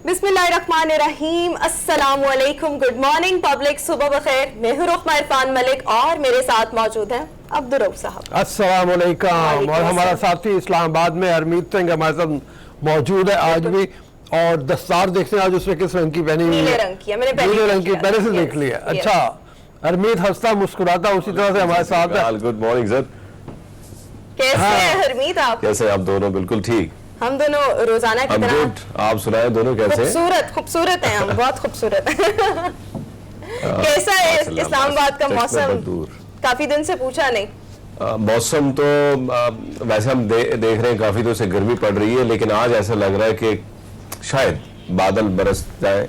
बिस्मिल्लाहिर्रहमानिर्रहीम, अस्सलाम वालेकुम, गुड मॉर्निंग पब्लिक, सुबह बखैर। मैं हूं रुखमा इरफान मलिक और मेरे साथ मौजूद हैं अब्दुर्रऊफ साहब। अस्सलाम वालेकुम। और हमारा साथी इस्लामाबाद में हरमीत सिंह हमारे साथ मौजूद है आज भी। और दस्तार देखते हैं आज उसने किस रंग की पहनी हुई है? नीले रंग की है, मैंने नीले रंग की पहले से देख लिया। अच्छा, हरमीत हंसता मुस्कुराता उसी तरह से हमारे साथ है। Good morning sir. कैसे हैं हरमीत आप? कैसे आप दोनों? बिल्कुल ठीक। हम दोनों रोजाना की तरह। आप सुनाए दोनों कैसे? खूबसूरत हैं हम, बहुत खूबसूरत। कैसा है इस्लामाबाद का मौसम? काफी दिन से पूछा नहीं। मौसम तो वैसे हम देख रहे हैं काफी तो से गर्मी पड़ रही है, लेकिन आज ऐसा लग रहा है कि शायद बादल बरस जाए,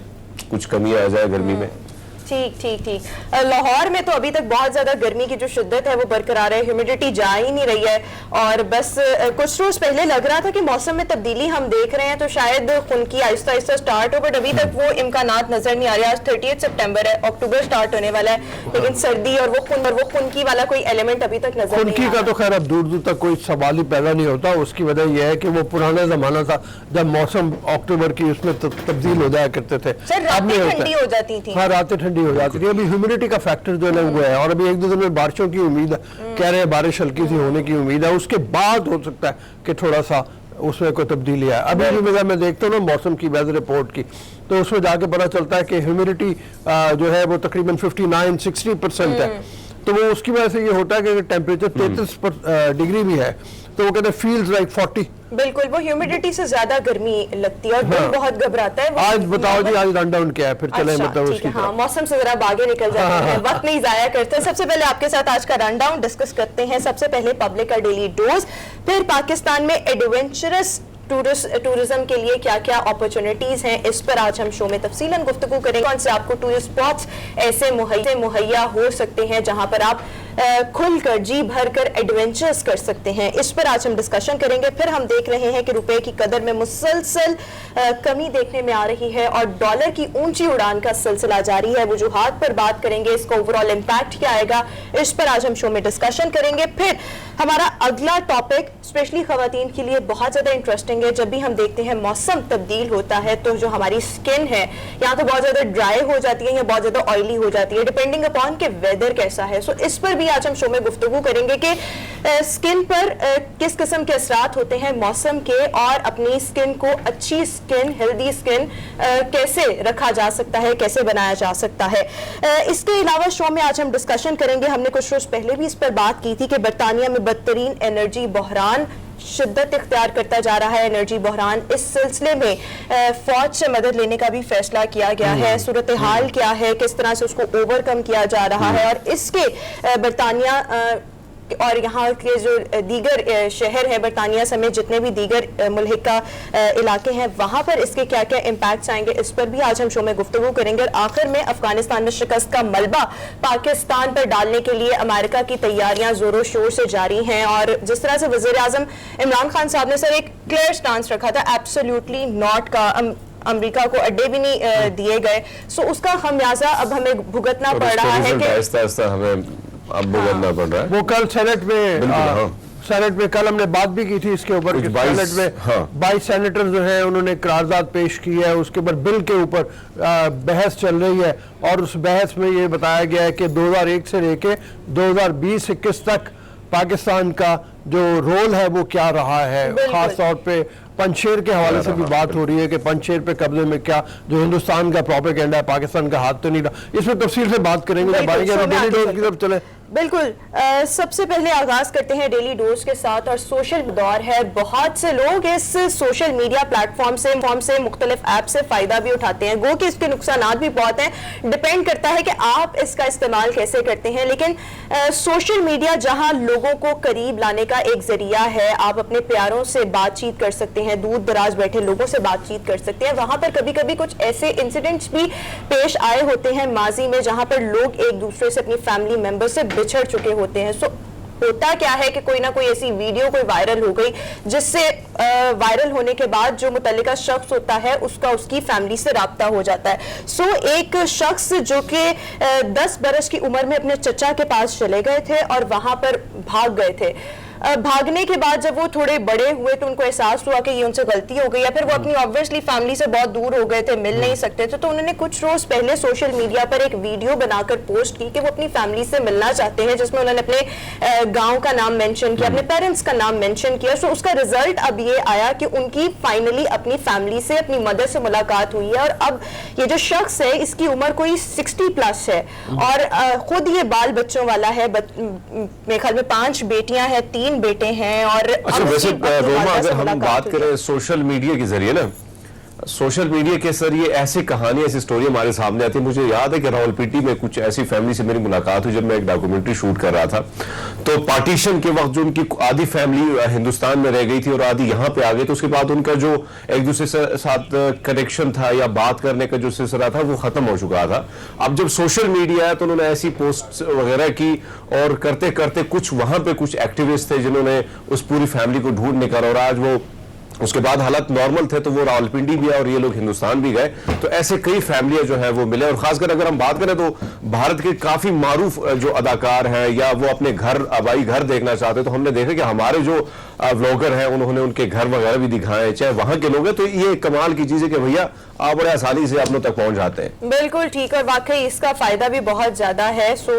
कुछ कमी आ जाए गर्मी में। ठीक। लाहौर में तो अभी तक बहुत ज्यादा गर्मी की जो शिद्दत है वो बरकरार है, ह्यूमिडिटी जा ही नहीं रही है। और बस कुछ रोज पहले लग रहा था कि मौसम में तब्दीली हम देख रहे हैं तो शायद खुनकी आहिस्ता आहिस्ता स्टार्ट हो, बट अभी तक वो इम्कानात नजर नहीं आ रहे। आज 30 सितंबर है, अक्टूबर स्टार्ट होने वाला है, लेकिन सर्दी और वो खुनकी वाला कोई एलिमेंट अभी तक नजर नहीं आ रहा। का तो खैर अब दूर दूर तक कोई सवाल ही पैदा नहीं होता। उसकी वजह यह है कि वो पुराना जमाना था जब मौसम अक्टूबर की उसमें तब्दील हो जाया करते थे। रातें ठंडी हो जाती थी। हाँ, रातें ठंडी हो जाती थी। अभी ह्यूमिडिटी का फैक्टर जो है वो है, और अभी एक दो दिन में बारिशों की उम्मीद है, कह रहे हैं बारिश हल्की सी होने की उम्मीद है। उसके बाद हो सकता है कि थोड़ा सा उसमें कोई तब्दीली है। अभी भी मैं देखता हूँ ना मौसम की वेदर रिपोर्ट की, तो उसमें जाके पता चलता है कि ह्यूमिडिटी जो है वो तकरीबन 59-60% है। तो वो उसकी वजह से ये होता है कि टेम्परेचर 33 डिग्री भी है तो वो कहते हैं फील्स लाइक 40। बिल्कुल, वो ह्यूमिडिटी से ज्यादा गर्मी लगती है और दिल बहुत घबराता है। आज बताओ जी, आज रन डाउन क्या है फिर? चले मतलब उसकी हाँ, मौसम से जरा आगे निकल जाते हैं, वक्त नहीं जाया करते। सबसे पहले आपके साथ आज का रन डाउन डिस्कस करते हैं। सबसे पहले पब्लिक का डेली डोज, फिर पाकिस्तान में एडवेंचरस टूरिज्म के लिए क्या क्या अपॉर्चुनिटीज हैं, इस पर आज हम शो में तफसीलन गुफ्तगू करेंगे। कौन से आपको टूरिस्ट स्पॉट्स ऐसे मुहैया हो सकते हैं जहां पर आप खुलकर जी भरकर एडवेंचर्स कर सकते हैं, इस पर आज हम डिस्कशन करेंगे। फिर हम देख रहे हैं कि रुपए की कदर में मुसलसल कमी देखने में आ रही है और डॉलर की ऊंची उड़ान का सिलसिला जारी है। वजूहात पर बात करेंगे, इसका ओवरऑल इम्पैक्ट क्या आएगा, इस पर आज हम शो में डिस्कशन करेंगे। फिर हमारा अगला टॉपिक स्पेशली खवातीन के लिए बहुत ज्यादा इंटरेस्टिंग है। जब भी हम देखते हैं मौसम तब्दील होता है तो जो हमारी स्किन है या तो बहुत ज्यादा ड्राई हो जाती है या बहुत ज्यादा ऑयली हो जाती है, डिपेंडिंग अपॉन के वेदर कैसा है। सो इस पर भी आज हम शो में गुफ्तगू करेंगे कि स्किन पर किस किस्म के असरात होते हैं मौसम के, और अपनी स्किन को अच्छी स्किन, हेल्दी स्किन कैसे रखा जा सकता है, कैसे बनाया जा सकता है। इसके अलावा शो में आज हम डिस्कशन करेंगे, हमने कुछ रोज पहले भी इस पर बात की थी कि बरतानिया में बदतरीन एनर्जी बहरान शिद्दत इख्तियार करता जा रहा है। एनर्जी बहरान, इस सिलसिले में फौज से मदद लेने का भी फैसला किया गया है। सूरत हाल क्या है, किस तरह से उसको ओवरकम किया जा रहा है, और इसके बरतानिया और यहाँ के जो दीगर शहर है बरतानिया समेत जितने भी दीगर मुल्हिका इलाके हैं वहाँ पर इसके क्या क्या इम्पैक्ट्स आएंगे, इस पर भी आज हम शो में गुफ्तगू करेंगे। और आखिर में अफगानिस्तान में शिकस्त का मलबा पाकिस्तान पर डालने के लिए अमेरिका की तैयारियां जोरों शोर से जारी हैं। और जिस तरह से वज़ीर आज़म इमरान खान साहब ने सर एक क्लियर स्टांस रखा था, एब्सोल्युटली नॉट का, अमेरिका को अड्डे भी नहीं दिए गए, सो उसका खमियाजा अब हमें भुगतना पड़ रहा है कि अब भुगतना पड़ रहा है। वो कल सेनेट में कल हमने बात भी की थी इसके ऊपर। सेनेट में 22 सेनेटर जो हैं उन्होंने करारदाद पेश की है, उसके ऊपर बिल के ऊपर बहस चल रही है। और उस बहस में ये बताया गया है कि 2001 से लेके 2020-21 तक पाकिस्तान का जो रोल है वो क्या रहा है। खास तौर पे पंजशेर के हवाले से भी बात हो रही है कि पंजशेर पे कब्जे में क्या जो हिंदुस्तान का प्रोपेगेंडा है, पाकिस्तान का हाथ तो नहीं रहा। इसमें तफसील से बात करेंगे जब आएंगे। डेली डोज की तरफ चले। बिल्कुल, सबसे पहले आगाज करते हैं डेली डोज के साथ। और सोशल दौर है, बहुत से लोग इस सोशल मीडिया प्लेटफॉर्म से मुख्तलिफ ऐप से फायदा भी उठाते हैं। गो कि इसके नुकसानात भी बहुत हैं, डिपेंड करता है कि आप इसका इस्तेमाल कैसे करते हैं। लेकिन सोशल मीडिया जहां लोगों को करीब लाने का एक जरिया है, आप अपने प्यारों से बातचीत कर सकते हैं, दूर दराज बैठे लोगों से बातचीत कर सकते हैं। वहां पर कभी कभी कुछ ऐसे इंसिडेंट्स भी पेश आए होते हैं माजी में जहां पर लोग एक दूसरे से, अपनी फैमिली मेंबर से बिछड़ चुके होते हैं। सो होता क्या है कि कोई ना कोई ऐसी वीडियो कोई वायरल हो गई जिससे वायरल होने के बाद जो मुतल्लिका शख्स होता है उसका उसकी फैमिली से राब्ता हो जाता है। सो एक शख्स जो कि 10 बरस की उम्र में अपने चचा के पास चले गए थे और वहां पर भाग गए थे, भागने के बाद जब वो थोड़े बड़े हुए तो उनको एहसास हुआ कि ये उनसे गलती हो गई, या फिर वो अपनी ऑब्वियसली फैमिली से बहुत दूर हो गए थे, मिल नहीं सकते थे, तो उन्होंने कुछ रोज पहले सोशल मीडिया पर एक वीडियो बनाकर पोस्ट की कि वो अपनी फैमिली से मिलना चाहते हैं, जिसमें उन्होंने अपने गांव का नाम मेंशन किया, अपने पेरेंट्स का नाम मेंशन किया। सो उसका रिजल्ट अब ये आया कि उनकी फाइनली अपनी फैमिली से, अपनी मदर से मुलाकात हुई है। और अब ये जो शख्स है इसकी उम्र कोई 60 प्लस है और खुद ये बाल बच्चों वाला है। मेरे ख्याल में 5 बेटियां हैं, 3 बेटे हैं। और अच्छा, वैसे रोमा अगर हम बात करें सोशल मीडिया के जरिए ना, सोशल मीडिया के जरिए ऐसी कहानी, ऐसी स्टोरी हमारे सामने आती है। मुझे याद है कि रावलपिंडी में कुछ ऐसी फैमिली से मेरी मुलाकात हुई जब मैं एक डॉक्यूमेंट्री शूट कर रहा था। तो पार्टीशन के वक्त जो उनकी आधी फैमिली हिंदुस्तान में रह गई थी और आधी यहाँ पे आ गई, तो उसके बाद उनका जो एक दूसरे से साथ कनेक्शन था या बात करने का जो सिलसिला था वो खत्म हो चुका था। अब जब सोशल मीडिया है तो उन्होंने ऐसी पोस्ट वगैरह की और करते करते कुछ वहां पे कुछ एक्टिविस्ट थे जिन्होंने उस पूरी फैमिली को ढूंढ निकाला और आज वो उसके बाद हालात नॉर्मल थे तो वो रावलपिंडी भी आए और ये लोग हिंदुस्तान भी गए। तो ऐसे कई फैमिलियां जो है वो मिले। और खासकर अगर हम बात करें तो भारत के काफी मारूफ जो अदाकार हैं या वो अपने घर आबाई घर देखना चाहते हैं, तो हमने देखा कि हमारे जो व्लॉगर हैं उन्होंने उनके घर वगैरह भी दिखाए, चाहे वहां के लोग हैं। तो ये कमाल की चीज है कि भैया आप बड़े आसानी से आप लोग तक पहुंच जाते हैं। बिल्कुल ठीक, और वाकई इसका फायदा भी बहुत ज्यादा है। सो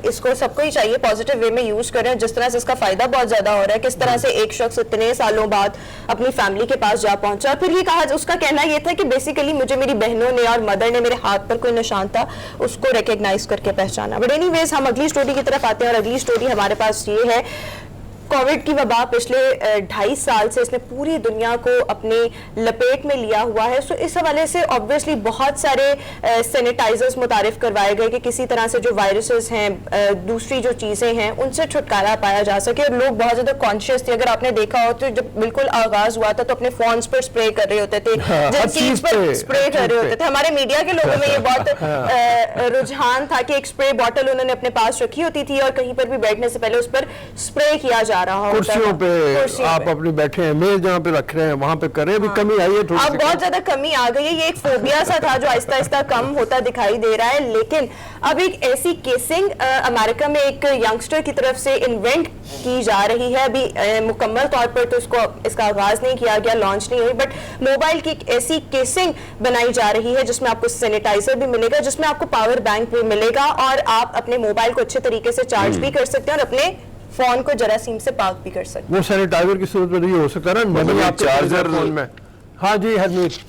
इसको सबको ही चाहिए पॉजिटिव वे में यूज करें। जिस तरह से इसका फायदा बहुत ज्यादा हो रहा है, किस तरह से एक शख्स इतने सालों बाद अपनी फैमिली के पास जा पहुंचा। फिर ये कहा, उसका कहना ये था कि बेसिकली मुझे मेरी बहनों ने और मदर ने मेरे हाथ पर कोई निशान था उसको रिकॉग्नाइज करके पहचाना। बट एनीवेज हम अगली स्टोरी की तरफ आते हैं और अगली स्टोरी हमारे पास ये है। कोविड की वबा पिछले 2.5 साल से इसने पूरी दुनिया को अपने लपेट में लिया हुआ है। सो इस हवाले से ऑब्वियसली बहुत सारे सैनिटाइजर्स मुतारिफ करवाए गए कि किसी तरह से जो वायरसेस हैं, दूसरी जो चीज़ें हैं, उनसे छुटकारा पाया जा सके। और लोग बहुत ज़्यादा कॉन्शियस थे। अगर आपने देखा हो तो जब बिल्कुल आगाज हुआ था तो अपने फोन्स पर स्प्रे कर रहे होते थे, जिन चीज पर स्प्रे कर रहे होते थे। हमारे मीडिया के लोगों में ये बहुत रुझान था कि एक स्प्रे बॉटल उन्होंने अपने पास रखी होती थी और कहीं पर भी बैठने से पहले उस पर स्प्रे किया जा रहा होता कुर्सियों पे आप अपने बैठे हैं, मेज जहाँ पे रख रहे हैं वहां पे करें। अभी कमी आई है थोड़ी, अब बहुत ज्यादा कमी आ गई है। ये एक फोबिया सा था जो आहिस्ता आहिस्ता कम होता दिखाई दे रहा है। लेकिन अब एक ऐसी केसिंग अमेरिका में एक यंगस्टर की तरफ से इन्वेंट की जा रही है। अभी मुकम्मल तौर पर तो इसका आगाज नहीं किया गया, लॉन्च नहीं हुई, बट मोबाइल की एक ऐसी केसिंग बनाई जा रही है जिसमें आपको सैनिटाइजर भी मिलेगा, जिसमें आपको पावर बैंक भी मिलेगा और आप अपने मोबाइल को अच्छे तरीके से चार्ज भी कर सकते हैं और अपने फोन को जरासीम से पाक भी कर सकते हैं। वो सैनिटाइजर की सूरत में नहीं हो सकता ना, मतलब चार्जर फोन में। हाँ जी हरमीत,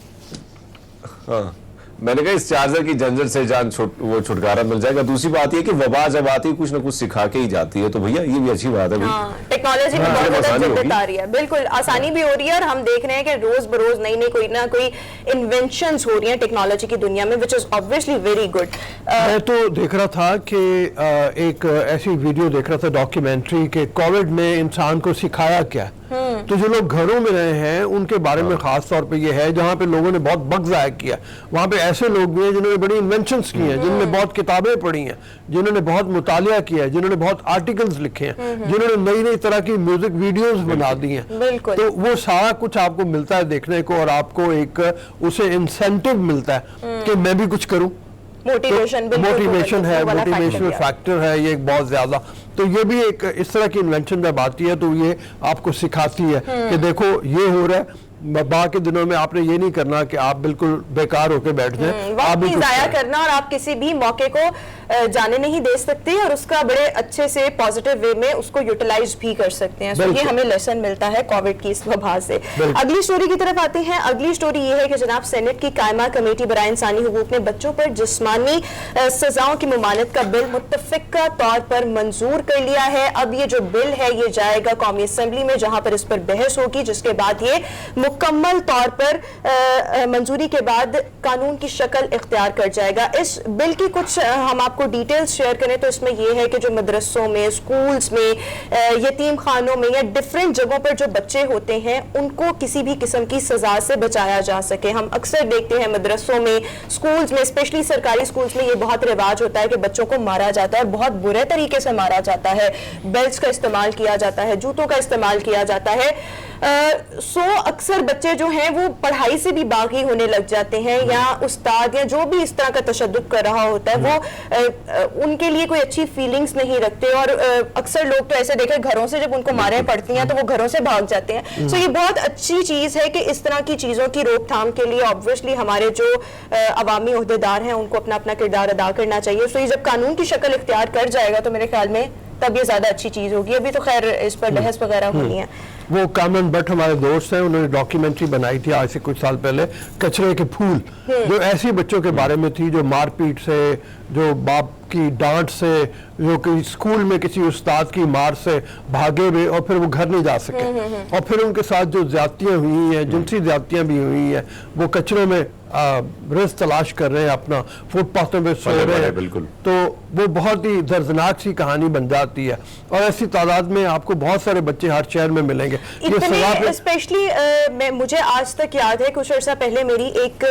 हाँ मैंने कहा इस चार्जर की झंझट से जान वो छुटकारा मिल जाएगा। दूसरी बात ये कि वबा जब आती है कुछ ना कुछ सिखा के ही जाती है, तो भैया ये भी अच्छी बात है। टेक्नोलॉजी में बहुत ज्यादा जिद्दत आ रही है, बिल्कुल आसानी भी हो रही है और हम देख रहे हैं कि रोज बरोज नई नई कोई ना कोई इन्वेंशंस हो रही हैं टेक्नोलॉजी की दुनिया में, which is obviously very good. मैं तो देख रहा था कि एक ऐसी वीडियो देख रहा था डॉक्यूमेंट्री के कोविड में इंसान को सिखाया क्या। तो जो लोग घरों में रहे हैं उनके बारे में खास तौर पे ये है, जहाँ पे लोगों ने बहुत वक्त ज़ाया किया, वहाँ पे ऐसे लोग भी हैं जिन्होंने बड़ी इन्वेंशंस की हैं, जिन्होंने बहुत किताबें पढ़ी हैं, जिन्होंने बहुत मुतालिया किया है, जिन्होंने बहुत आर्टिकल्स लिखे हैं, जिन्होंने नई नई तरह की म्यूजिक वीडियोस बना दी हैं। तो वो सारा कुछ आपको मिलता है देखने को और आपको एक उसे इंसेंटिव मिलता है कि मैं भी कुछ करूँ। मोटिवेशन है, मोटिवेशनल फैक्टर है ये एक बहुत ज्यादा। तो ये भी एक इस तरह की इन्वेंशन जब आती है तो ये आपको सिखाती है कि देखो ये हो रहा है। बाकी दिनों में आपने ये नहीं करना कि आप बिल्कुल बेकार होकर बैठ जाएं, वक्त नहीं जाया करना और आप किसी भी मौके को जाने नहीं दे सकते और उसका बड़े अच्छे से पॉजिटिव वे में उसको यूटिलाइज भी कर सकते हैं। तो ये हमें लेसन मिलता है कोविड की इस वबा से। अगली स्टोरी की तरफ आते हैं। अगली स्टोरी ये है कि जनाब सेनेट की कायमा कमेटी बराए इंसानी हुकूक ने बच्चों पर जिस्मानी सजाओं की मुमानत का बिल मुत्तफिका तौर पर मंजूर कर लिया है। अब ये जो बिल है ये जाएगा कौमी असेंबली में, जहां पर इस पर बहस होगी, जिसके बाद ये मुकम्मल तौर पर मंजूरी के बाद कानून की शक्ल इख्तियार कर जाएगा। इस बिल की कुछ हम आपको डिटेल्स शेयर करें तो इसमें यह है कि जो मदरसों में, स्कूल्स में, यतीम खानों में या डिफरेंट जगहों पर जो बच्चे होते हैं उनको किसी भी किस्म की सजा से बचाया जा सके। हम अक्सर देखते हैं मदरसों में, स्कूल्स में, स्पेशली सरकारी स्कूल्स में ये बहुत रिवाज होता है कि बच्चों को मारा जाता है और बहुत बुरे तरीके से मारा जाता है। बेल्ट्स का इस्तेमाल किया जाता है, जूतों का इस्तेमाल किया जाता है। अक्सर बच्चे जो हैं वो पढ़ाई से भी बागी होने लग जाते हैं या उस्ताद या जो भी इस तरह का तशद्दुद कर रहा होता है वो उनके लिए कोई अच्छी फीलिंग्स नहीं रखते, और अक्सर लोग तो ऐसे देखे घरों से जब उनको मारें पड़ती हैं तो वो घरों से भाग जाते हैं। सो ये बहुत अच्छी चीज है कि इस तरह की चीजों की रोकथाम के लिए ऑब्वियसली हमारे जो अवामी ओहदेदार हैं उनको अपना अपना किरदार अदा करना चाहिए। सो ये जब कानून की शक्ल इख्तियार कर जाएगा तो मेरे ख्याल में तब ये ज्यादा अच्छी चीज होगी। अभी तो खैर इस पर बहस वगैरह होनी है। वो कामरान भट्ट हमारे दोस्त हैं, उन्होंने डॉक्यूमेंट्री बनाई थी आज से कुछ साल पहले, कचरे के फूल, जो ऐसी बच्चों के बारे में थी जो मारपीट से, जो बाप की डांट से, जो कि स्कूल में किसी उस्ताद की मार से भागे हुए और फिर वो घर नहीं जा सके, और फिर उनके साथ जो ज्यादतियां हुई हैं, जिनसी ज्यादतियां भी हुई हैं, वो कचरों में रिस्क तलाश कर रहे हैं, अपना फुटपाथों में सो रहे हैं। बिल्कुल। तो वो बहुत ही दर्दनाक सी कहानी बन जाती है, और ऐसी तादाद में आपको बहुत सारे बच्चे हर शहर में मिलेंगे। इतने स्पेशली मुझे आज तक याद है कुछ अर्सा पहले मेरी एक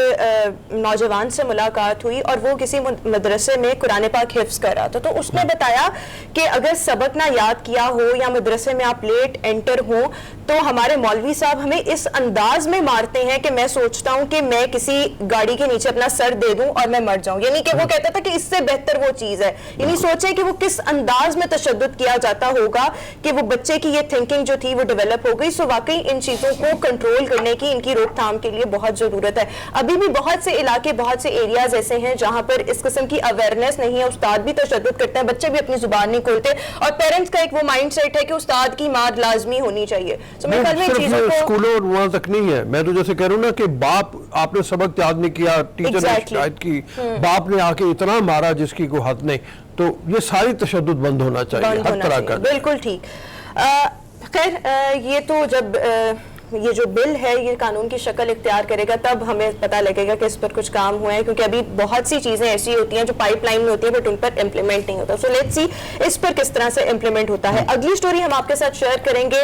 नौजवान से मुलाकात हुई और वो किसी मदरसे में कुरान पाक हिफ्ज कर रहा था। तो उसने बताया कि अगर सबक ना याद किया हो या मदरसे में आप लेट एंटर हो तो हमारे मौलवी साहब हमें इस अंदाज में मारते हैं कि मैं सोचता हूं कि मैं किसी गाड़ी के नीचे अपना सर दे दूं और मैं मर जाऊं। यानी कि वो कहता था कि इससे बेहतर वो चीज है। यानी सोचे कि वो किस अंदाज में तशद्दुद किया जाता होगा कि वो बच्चे की ये थिंकिंग जो थी वो डेवलप हो गई। सो वाकई इन चीजों को कंट्रोल करने की, इनकी रोकथाम के लिए बहुत जरूरत है। अभी भी बहुत से इलाके, बहुत से एरियाज ऐसे हैं जहां पर इस किस्म की अवेयरनेस नहीं है। उस्ताद भी तशद्दुद करते हैं, बच्चे भी अपनी जुबान नहीं खोलते, और पेरेंट्स का एक वो माइंड सेट है कि उस्ताद की मार लाजमी होनी चाहिए। तो मेरे ख्याल में इन चीजों को स्कूलों और वहां तक नहीं है। मैं तो जैसे कह रहा हूं ना कि बाप, आपने सबक याद नहीं किया, टीचर ने शिकायत की, बाप ने आके इतना मारा जिसकी कोई हद नहीं, तो ये सारी तशद्दुद बंद होना चाहिए हर तरह का। बिल्कुल ठीक। खैर ये तो जब ये जो बिल है ये कानून की शक्ल इख्तियार करेगा तब हमें पता लगेगा कि इस पर कुछ काम हुआ है, क्योंकि अभी बहुत सी चीजें ऐसी होती हैं जो पाइपलाइन में होती है बट उन पर इम्प्लीमेंट नहीं होता। सो लेट्स सी इस पर किस तरह से इम्प्लीमेंट होता है। अगली स्टोरी हम आपके साथ शेयर करेंगे।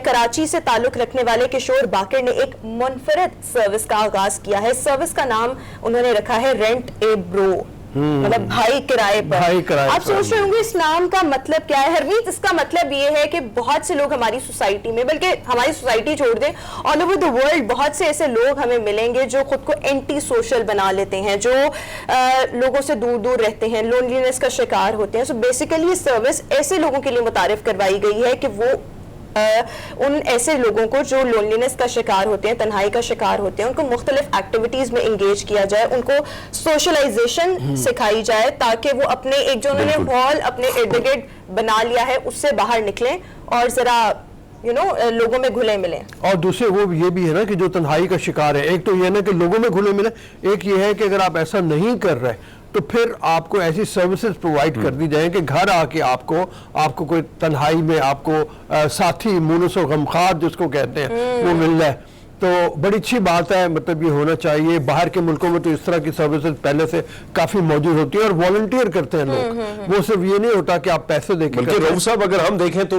कराची से ताल्लुक रखने वाले किशोर बाकर ने एक मुनफरद सर्विस का आगाज किया है। सर्विस का नाम उन्होंने रखा है रेंट ए ब्रो, मतलब भाई किराए पर। आप सोच रहे होंगे इस नाम का मतलब क्या है। हरमीत, इसका मतलब ये है कि बहुत से लोग हमारी सोसाइटी में, बल्कि हमारी सोसाइटी छोड़ दें, ऑल ओवर द वर्ल्ड बहुत से ऐसे लोग हमें मिलेंगे जो खुद को एंटी सोशल बना लेते हैं, जो लोगों से दूर दूर रहते हैं, लोनलीनेस का शिकार होते हैं। सो बेसिकली ये सर्विस ऐसे लोगों के लिए मुतारिफ करवाई गई है कि वो उन ऐसे लोगों को जो लोनलीनेस का शिकार होते हैं, तन्हाई का शिकार होते हैं, उनको मुख्तलिफ एक्टिविटीज में इंगेज किया जाए, उनको सोशलाइजेशन सिखाई जाए, ताकि वो अपने एक जो उन्होंने हॉल अपने इर्द गिर्द बना लिया है उससे बाहर निकलें और जरा लोगों में घुले मिले। और दूसरे वो ये भी है ना कि जो तन्हाई का शिकार है, एक तो ये ना कि लोगों में घुले मिले, एक ये है कि अगर आप ऐसा नहीं कर रहे तो फिर आपको ऐसी सर्विसेज प्रोवाइड कर दी जाए कि घर आके आपको कोई तन्हाई में आपको साथी मुनस और गमखार जिसको कहते हैं वो मिल जाए। तो बड़ी अच्छी बात है, मतलब ये होना चाहिए। बाहर के मुल्कों में तो इस तरह की सर्विसेज पहले से काफी मौजूद होती है और वॉलंटियर करते हैं लोग। वो सिर्फ ये नहीं होता कि आप पैसे देके, बल्कि रऊफ साहब अगर हम देखें तो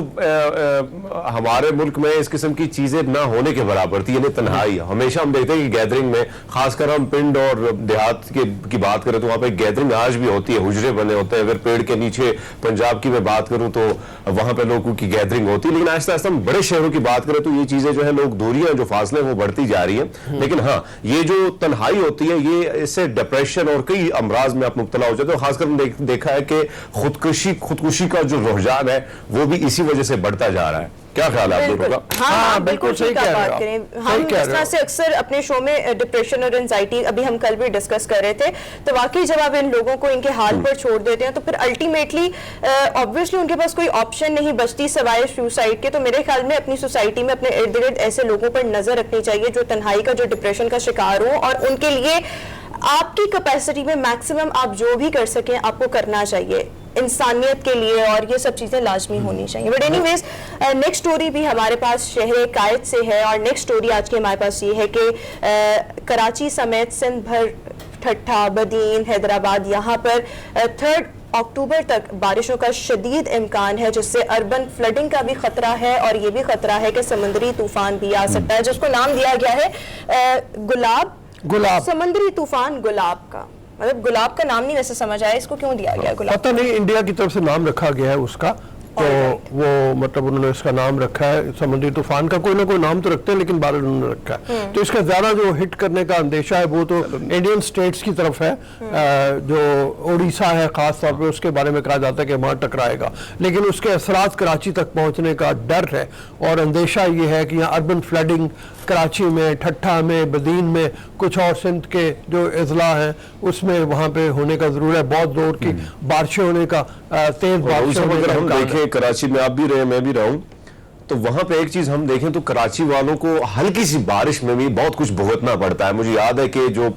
हमारे मुल्क में इस किस्म की चीजें ना होने के बराबर थी। यानी तन्हाई हमेशा हम देखते हैं कि गैदरिंग में, खासकर हम पिंड और देहात की बात करें तो वहां पे गैदरिंग आज भी होती है, हुजरे बने होते हैं। अगर पेड़ के नीचे पंजाब की मैं बात करूं तो वहां पे लोगों की गैदरिंग होती है। लेकिन आहिस्ता आहिस्ता हम बड़े शहरों की बात करें तो ये चीजें जो है, लोग दूरियां जो फासले वो बढ़ती जा रही है। लेकिन हाँ, ये जो तन्हाई होती है ये इससे डिप्रेशन और कई अमराज में आप मुब्तला हो जाते हो। खासकर हमने देखा है कि खुदकुशी का जो रुझान है वो भी इसी वजह से बढ़ता जा रहा है। क्या ख्याल है आप लोगों का? हाँ, बिल्कुल सही कह रहे हैं। हम इस तरह से अक्सर अपने शो में डिप्रेशन और एंजाइटी अभी हम कल भी डिस्कस कर रहे थे, तो वाकई जब आप इन लोगों को इनके हाल पर छोड़ देते हैं तो फिर अल्टीमेटली ऑब्वियसली उनके पास कोई ऑप्शन नहीं बचती सिवाय सुसाइड के। तो मेरे ख्याल में अपनी सोसाइटी में अपने इर्द गिर्द ऐसे लोगों पर नजर रखनी चाहिए जो तन्हाई का, जो डिप्रेशन का शिकार हो, और उनके लिए आपकी कैपेसिटी में मैक्सिमम आप जो भी कर सकें आपको करना चाहिए इंसानियत के लिए, और ये सब चीजें लाजमी होनी चाहिए। बट एनीवेज नेक्स्ट स्टोरी भी हमारे पास शहर कायद से है, और नेक्स्ट स्टोरी आज के हमारे पास ये है कि कराची समेत सिंध भर, ठट्ठा, बदीन, हैदराबाद, यहाँ पर 3 अक्टूबर तक बारिशों का शदीद इम्कान है, जिससे अर्बन फ्लडिंग का भी खतरा है, और ये भी खतरा है कि समुद्री तूफान भी आ सकता है, जिसको नाम दिया गया है गुलाब, समुद्री तूफान गुलाब का। मतलब गुलाब का नाम नहीं वैसे समझ आया, इसको क्यों दिया गया गुलाब? पता नहीं, इंडिया की तरफ से नाम रखा गया है उसका। तो वो मतलब उन्होंने इसका नाम रखा है समुद्री तूफान का, कोई ना कोई नाम तो रखते हैं लेकिन बादल उन्होंने रखा है। तो इसका ज्यादा जो हिट करने का अंदेशा है वो तो इंडियन स्टेट्स की तरफ है, जो उड़ीसा है खास तौर पे उसके बारे में कहा जाता है कि वहां टकराएगा, लेकिन उसके असरात कराची तक पहुंचने का डर है और अंदेशा ये है कि यहाँ अर्बन फ्लडिंग कराची में, ठट्ठा में, बदीन में, कुछ और सिंध के जो अजला हैं उसमें वहाँ पे होने का जरूर है, बहुत जोर की बारिशें होने का, तेज बारिशें होने का। हम देखें कराची में आप भी रहे मैं भी रहा हूं, तो वहां पे एक चीज हम देखें तो कराची वालों को हल्की सी बारिश में भी बहुत कुछ भुगतना पड़ता है। मुझे याद है कि जो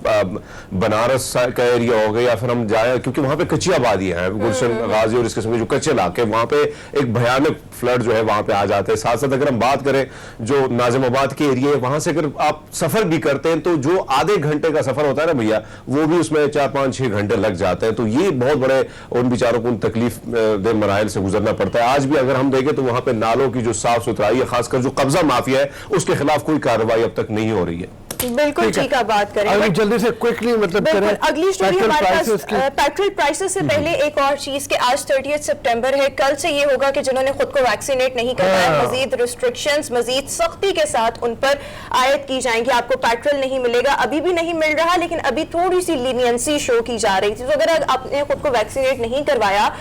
बनारस का एरिया हो गया या फिर हम जाए, क्योंकि वहां पे कच्ची आबादी है, गुलशन गाजी और इस किस्म के जो कच्चे इलाके, वहां पे एक भयानक फ्लड जो है वहां पे आ जाते हैं। साथ साथ अगर हम बात करें जो नाजिमाबाद के एरिया है, वहां से अगर आप सफर भी करते हैं तो जो आधे घंटे का सफर होता है ना भैया, वो भी उसमें 4-5-6 घंटे लग जाते हैं। तो ये बहुत बड़े उन बेचारों को उन तकलीफ दे मराइल से गुजरना पड़ता है। आज भी अगर हम देखें तो वहां पे नालों की जो साफ सुथराई है, खासकर जो कब्जा माफिया है, उसके खिलाफ कोई कार्रवाई अब तक नहीं हो रही है। बिल्कुल ठीक है, बात करें अभी जल्दी से क्विकली मतलब करें। अगली स्टोरी हमारे पास पेट्रोल प्राइसेस से पहले एक और चीज के आज 30 सितंबर है, कल से ये होगा कि जिन्होंने खुद को वैक्सीनेट नहीं करवाया, मजीद रिस्ट्रिक्शंस, मजीद सख्ती के साथ उन पर आयद की जाएंगी। आपको पेट्रोल नहीं मिलेगा, अभी भी नहीं मिल रहा, लेकिन अभी थोड़ी सी लीनियंसी शो की जा रही थी। तो अगर आपने खुद को वैक्सीनेट नहीं करवाया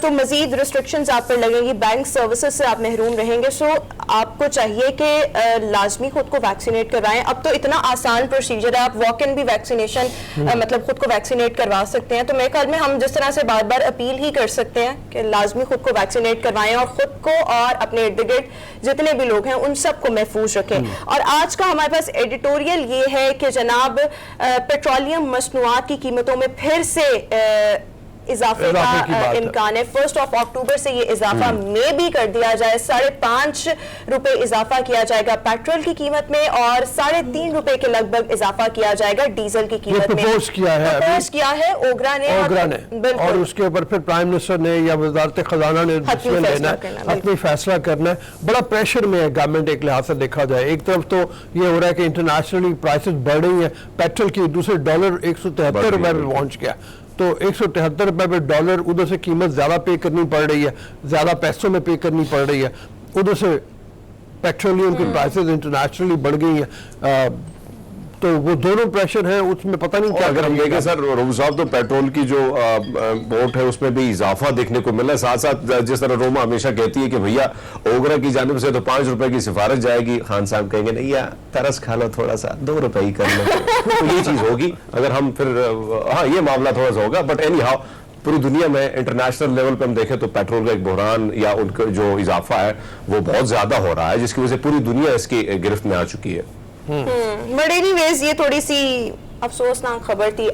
तो मजीद रिस्ट्रिक्शंस आप पर लगेंगी, बैंक सर्विसेज से आप महरूम रहेंगे। सो आपको चाहिए कि लाजमी खुद को वैक्सीनेट करवाएं। अब तो इतना आसान प्रोसीजर है, आप वॉक इन भी वैक्सीनेशन मतलब खुद को वैक्सीनेट करवा सकते हैं। तो मेरे ख्याल में हम जिस तरह से बार बार अपील ही कर सकते हैं कि लाजमी खुद को वैक्सीनेट करवाएं और खुद को और अपने इर्द गिर्द जितने भी लोग हैं उन सबको महफूज रखें। और आज का हमारे पास एडिटोरियल ये है कि जनाब पेट्रोलियम मसनूआत की कीमतों में फिर से इजाफे का इम्कान है। 1 अक्टूबर से ये इजाफा में भी कर दिया जाए, 5.5 रुपए इजाफा किया जाएगा पेट्रोल की कीमत में और 3.5 रुपए के लगभग इजाफा किया जाएगा डीजल की कीमत में। प्रपोज किया है ओगरा ने और उसके ऊपर फिर प्राइम मिनिस्टर ने या वजारत खजाना ने अपनी फैसला करना है। बड़ा प्रेशर में है गवर्नमेंट एक लिहाज से देखा जाए। एक तरफ तो ये हो रहा है कि इंटरनेशनली प्राइसेस बढ़ रही है पेट्रोल की, दूसरे डॉलर 173 रुपए पे पहुंच गया, तो 173 रुपए पे डॉलर, उधर से कीमत ज्यादा पे करनी पड़ रही है, ज्यादा पैसों में पे करनी पड़ रही है, उधर से पेट्रोलियम की प्राइसेस इंटरनेशनली बढ़ गई हैं। तो वो दोनों प्रेशर है, उसमें पता नहीं क्या। अगर हम देखें सर रोबू साहब, तो पेट्रोल की जो बोट है उसमें भी इजाफा देखने को मिल रहा है। साथ साथ जिस तरह रोमा हमेशा कहती है कि भैया ओगरा की जानिब से तो 5 रुपए की सिफारिश जाएगी, खान साहब कहेंगे नहीं यार तरस खा लो थोड़ा सा, 2 रुपए ही कर लो। तो ये चीज होगी अगर हम फिर, हाँ ये मामला थोड़ा सा होगा। बट एनी हाउ पूरी दुनिया में इंटरनेशनल लेवल पे हम देखें तो पेट्रोल का एक बहरान या उनका जो इजाफा है वो बहुत ज्यादा हो रहा है, जिसकी वजह से पूरी दुनिया इसकी गिरफ्त में आ चुकी है। बट एनीवेज ये थोड़ी सी अफसोसनाक खबर थी।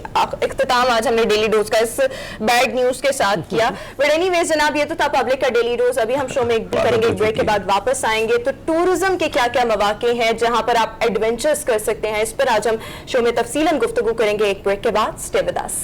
इख्तिताम आज हमने डेली डोज का इस बैड न्यूज के साथ किया। बट एनीवेज जनाब ये तो था पब्लिक का डेली डोज। अभी हम शो में करेंगे एक ब्रेक के बाद वापस आएंगे। तो टूरिज्म के क्या क्या मौके हैं जहां पर आप एडवेंचर्स कर सकते हैं, इस पर आज हम शो में तफसीलन गुफ्तगू करेंगे एक ब्रेक के बाद। Stay with us.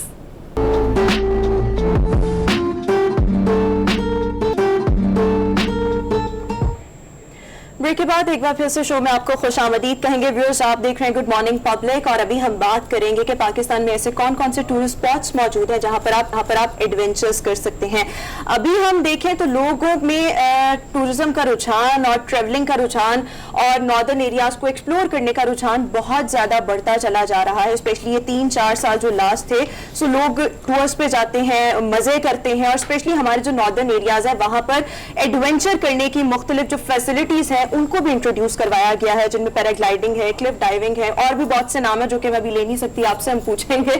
ब्रेक के बाद एक बार फिर से शो में आपको खुशामदीद कहेंगे। व्यूअर्स आप देख रहे हैं गुड मॉर्निंग पब्लिक और अभी हम बात करेंगे कि पाकिस्तान में ऐसे कौन कौन से टूरिस्ट स्पॉट्स मौजूद हैं जहां पर आप एडवेंचर्स कर सकते हैं। अभी हम देखें तो लोगों में टूरिज्म का रुझान और ट्रेवलिंग का रुझान और नॉर्दर्न एरियाज को एक्सप्लोर करने का रुझान बहुत ज्यादा बढ़ता चला जा रहा है। स्पेशली ये 3-4 साल जो लास्ट थे, सो लोग टूर्स पे जाते हैं, मजे करते हैं और स्पेशली हमारे जो नॉर्दर्न एरियाज है वहां पर एडवेंचर करने की मुख्तलिफ जो फैसिलिटीज है उनको भी इंट्रोड्यूस करवाया गया है, जिनमें पैराग्लाइडिंग है, क्लिफ डाइविंग है और भी बहुत से नाम है जो कि मैं अभी ले नहीं सकती, आपसे हम पूछेंगे।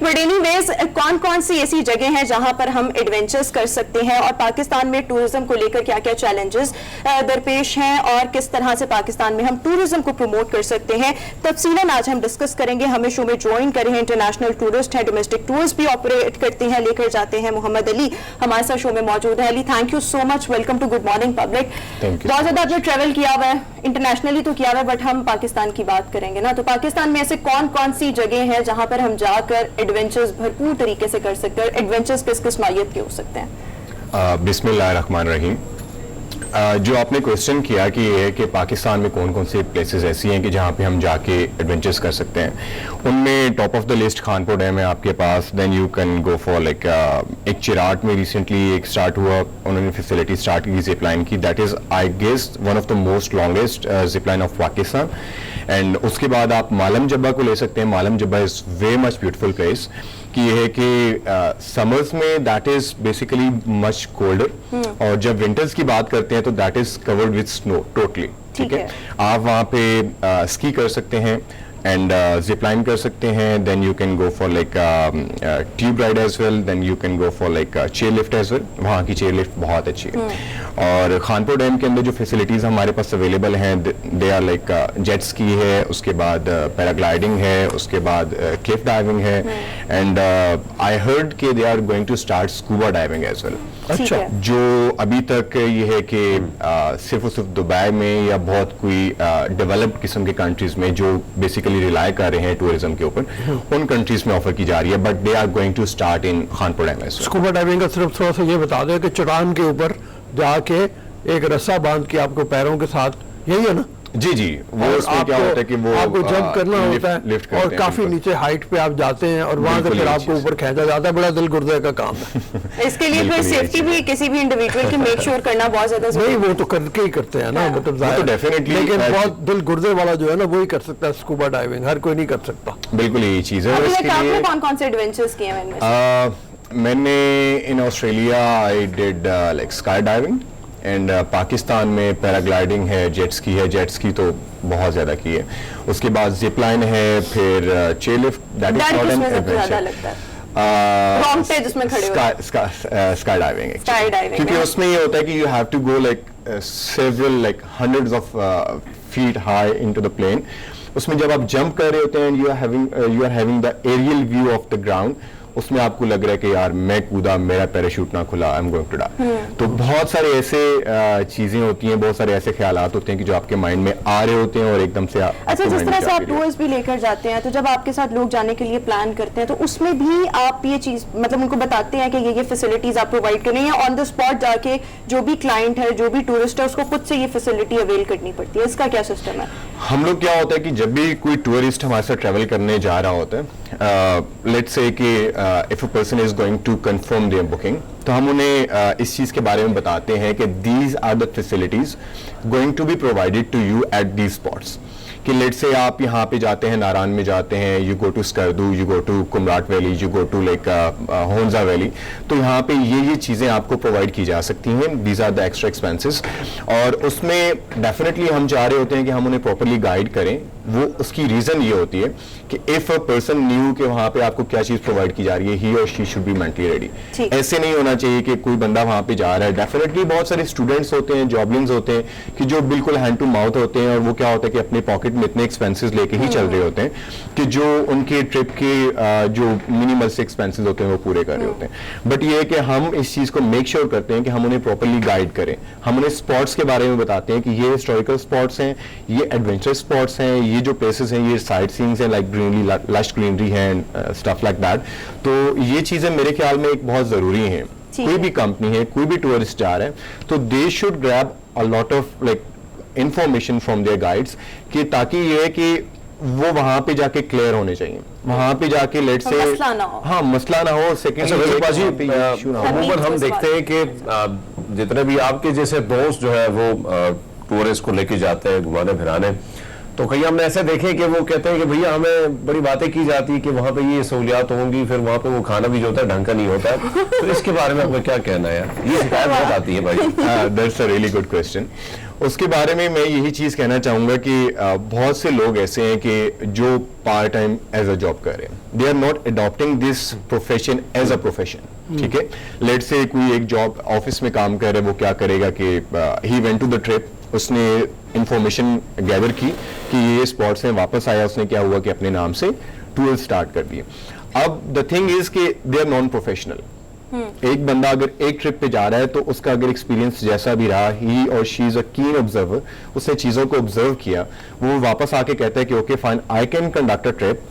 बट एनीवेज कौन कौन सी ऐसी जगह हैं जहां पर हम एडवेंचर्स कर सकते हैं और पाकिस्तान में टूरिज्म को लेकर क्या क्या चैलेंजेस दरपेश हैं और किस तरह से पाकिस्तान में हम टूरिज्म को प्रमोट कर सकते हैं, तफसीलन आज हम डिस्कस करेंगे। हमें शो में ज्वाइन करे हैं इंटरनेशनल टूरिस्ट हैं, डोमेस्टिक टूर्स भी ऑपरेट करते हैं, लेकर जाते हैं, मोहम्मद अली हमारे साथ शो में मौजूद है। Ali thank you so much, welcome to good morning public. बहुत ज्यादा आपने ट्रेवल किया हुआ है, इंटरनेशनली तो किया हुआ है, बट हम पाकिस्तान की बात करेंगे ना, तो पाकिस्तान में ऐसे कौन कौन सी जगह है जहां पर हम जाकर एडवेंचर्स भरपूर तरीके से कर सकते हैं और एडवेंचर्स किस किस मायत के हो सकते हैं? बिस्मिल्लाहिर्रहमानिर्रहीम। जो आपने क्वेश्चन किया कि ये है कि पाकिस्तान में कौन कौन से प्लेसेस ऐसी हैं कि जहाँ पे हम जाके एडवेंचर्स कर सकते हैं, उनमें top of the list Khanpur dam है आपके पास। Then you can go for like एक चिराट में रिसेंटली एक स्टार्ट हुआ, उन्होंने फैसिलिटी स्टार्ट की जिप लाइन की, that is I guess one of the most longest zip line of Pakistan. And उसके बाद आप मालम जब्बा को ले सकते हैं। Malam Jabba is very much beautiful place कि ये है कि समर्स में that is basically much colder, और जब विंटर्स की बात करते हैं तो that is covered with snow totally. ठीक है, आप वहाँ पे स्की कर सकते हैं एंड जिप लाइन कर सकते हैं। Then you can go for like tube ride as well, then you can go for like chair lift as well. वहाँ की चेयर लिफ्ट बहुत अच्छी है। और खानपुर डैम के अंदर जो फैसिलिटीज हमारे पास अवेलेबल हैं, they are like jet ski है, उसके बाद पैराग्लाइडिंग है, उसके बाद क्लिफ डाइविंग है, एंड आई हर्ड कि they are going to start scuba diving as well. अच्छा, जो अभी तक ये है कि सिर्फ और सिर्फ दुबई में या बहुत कोई डेवलप्ड किस्म के कंट्रीज में जो बेसिकली रिलाय कर रहे हैं टूरिज्म के ऊपर, उन कंट्रीज में ऑफर की जा रही है, but they are going to start in Khanpur dam. Scuba diving का सिर्फ थोड़ा सा ये बता दें कि चट्टान के ऊपर जाके एक रस्सा बांध के आपको पैरों के साथ, यही है ना? जी जी, वो उसमें क्या होता है कि वो आपको जंप करना होता है लिफ्ट और काफी नीचे हाइट पे आप जाते हैं और वहां से फिर आपको ऊपर खींचा जाता है। बड़ा दिल गुर्दे का काम है। इसके लिए फिर सेफ्टी भी किसी भी इंडिविजुअल की मेक श्योर करना बहुत ज्यादा जरूरी नहीं, वो तो करके ही करते हैं ना, मतलब तो डेफिनेटली, लेकिन बहुत दिल गुर्दे वाला जो है ना वही कर सकता है स्कूबा डाइविंग, हर कोई नहीं कर सकता। बिल्कुल यही चीज है। आपने कौन कौन से एडवेंचर्स किए हैं? मैंने in Australia I did like sky diving, and Pakistan में पैराग्लाइडिंग है, जेट स्की है। जेट स्की तो बहुत ज्यादा की है। उसके बाद जिप लाइन है, फिर chair lift, that is not an adventure. Sky diving, क्योंकि उसमें ये होता है कि you have to go like several like hundreds of feet high into the plane. उसमें जब आप जंप कर रहे होते हैं, you are having the aerial view of the ground, उसमें आपको लग रहा है कि यार मैं कूदा, मेरा पैराशूट ना खुला, I am going to die. तो बहुत सारे ऐसे चीजें होती हैं, बहुत सारे ऐसे ख्यालात होते हैं कि जो आपके माइंड में आ रहे होते हैं और एकदम से अच्छा, जिस तरह से आप टूर्स भी लेकर जाते हैं, तो जब आपके साथ लोग जाने के लिए प्लान करते हैं तो उसमें भी आप ये चीज मतलब उनको बताते हैं कि ये फैसिलिटीज आप प्रोवाइड करें, या ऑन द स्पॉट जाके जो भी क्लाइंट है, जो भी टूरिस्ट है, उसको खुद से ये फैसिलिटी अवेल करनी पड़ती है? इसका क्या सिस्टम है? हम लोग क्या होता है कि जब भी कोई टूरिस्ट हमारे साथ ट्रैवल करने जा रहा होता है, लेट्स से कि if a person is going to confirm their booking, तो हम उन्हें इस चीज के बारे में बताते हैं कि these are the facilities going to be provided to you at these spots. कि लेट से आप यहाँ पे जाते हैं, नारायण में जाते हैं, you go to Skardu, you go to Kumrat valley, you go to like Hunza valley, तो यहाँ पे ये चीजें आपको प्रोवाइड की जा सकती हैं। These are the extra expenses, और उसमें डेफिनेटली हम चाह रहे होते हैं कि हम उन्हें प्रॉपरली गाइड करें। वो उसकी रीजन ये होती है कि इफ अ पर्सन न्यू के वहां पे आपको क्या चीज प्रोवाइड की जा रही है, ही और she should be mentally ready. ऐसे नहीं होना चाहिए कि कोई बंदा वहां पे जा रहा है। डेफिनेटली बहुत सारे स्टूडेंट्स होते हैं, जॉबलिंस होते हैं कि जो बिल्कुल हैंड टू माउथ होते हैं, और वो क्या होता है कि अपने पॉकेट में इतने एक्सपेंसेस लेके ही चल रहे होते हैं कि जो उनके ट्रिप के जो मिनिमल से एक्सपेंसेस होते हैं वो पूरे कर रहे होते हैं। बट ये है कि हम इस चीज को मेक श्योर करते हैं कि हम उन्हें प्रॉपरली गाइड करें। हम उन्हें स्पॉट्स के बारे में बताते हैं कि ये हिस्टोरिकल स्पॉट्स हैं, ये एडवेंचर स्पॉट्स हैं, ये जो प्लेसेस हैं ये साइट सीइंग्स हैं, लाइक ग्रीनरी, लश ग्रीनरी है एंड स्टफ लाइक दैट। तो ये चीजें मेरे ख्याल में एक बहुत जरूरी हैं। कोई भी कंपनी है, कोई भी टूरिस्ट जा रहा है, तो they should grab a lot of like information from their guides, कि ताकि ये है कि वो वहां पे जाके क्लियर होने चाहिए, वहां पे जाके लेट से हाँ मसला ना हो। सेकंड अमूमन हम देखते हैं कि जितने भी आपके जैसे दोस्त जो है वो टूरिस्ट को लेके जाते हैं घुमाने फिराने, तो कई हमने ऐसे देखे कि वो कहते हैं कि भैया हमें बड़ी बातें की जाती है कि वहां पे ये सहूलियात होंगी, फिर वहां पे वो खाना भी जो होता है ढंग का नहीं होता है। तो इसके बारे में आपका क्या कहना है? ये शिकायत बहुत आती है भाई। That's a really good question. उसके बारे में मैं यही चीज कहना चाहूंगा कि बहुत से लोग ऐसे हैं कि जो part time as a job कर रहे हैं, they are not adopting this profession as a profession. ठीक है, लेट से कोई एक जॉब ऑफिस में काम कर रहा है, वो क्या करेगा कि he went to the trip, उसने इंफॉर्मेशन गैदर की कि ये स्पॉट्स हैं, वापस आया, उसने क्या हुआ कि अपने नाम से टूर स्टार्ट कर दिए। अब द थिंग इज कि दे आर नॉन प्रोफेशनल। एक बंदा अगर एक ट्रिप पे जा रहा है तो उसका अगर एक्सपीरियंस जैसा भी रहा, ही और शी इज अ कीन ऑब्जर्वर, उसने चीजों को ऑब्जर्व किया, वो वापस आके कहता है कि okay fine, I can conduct a trip.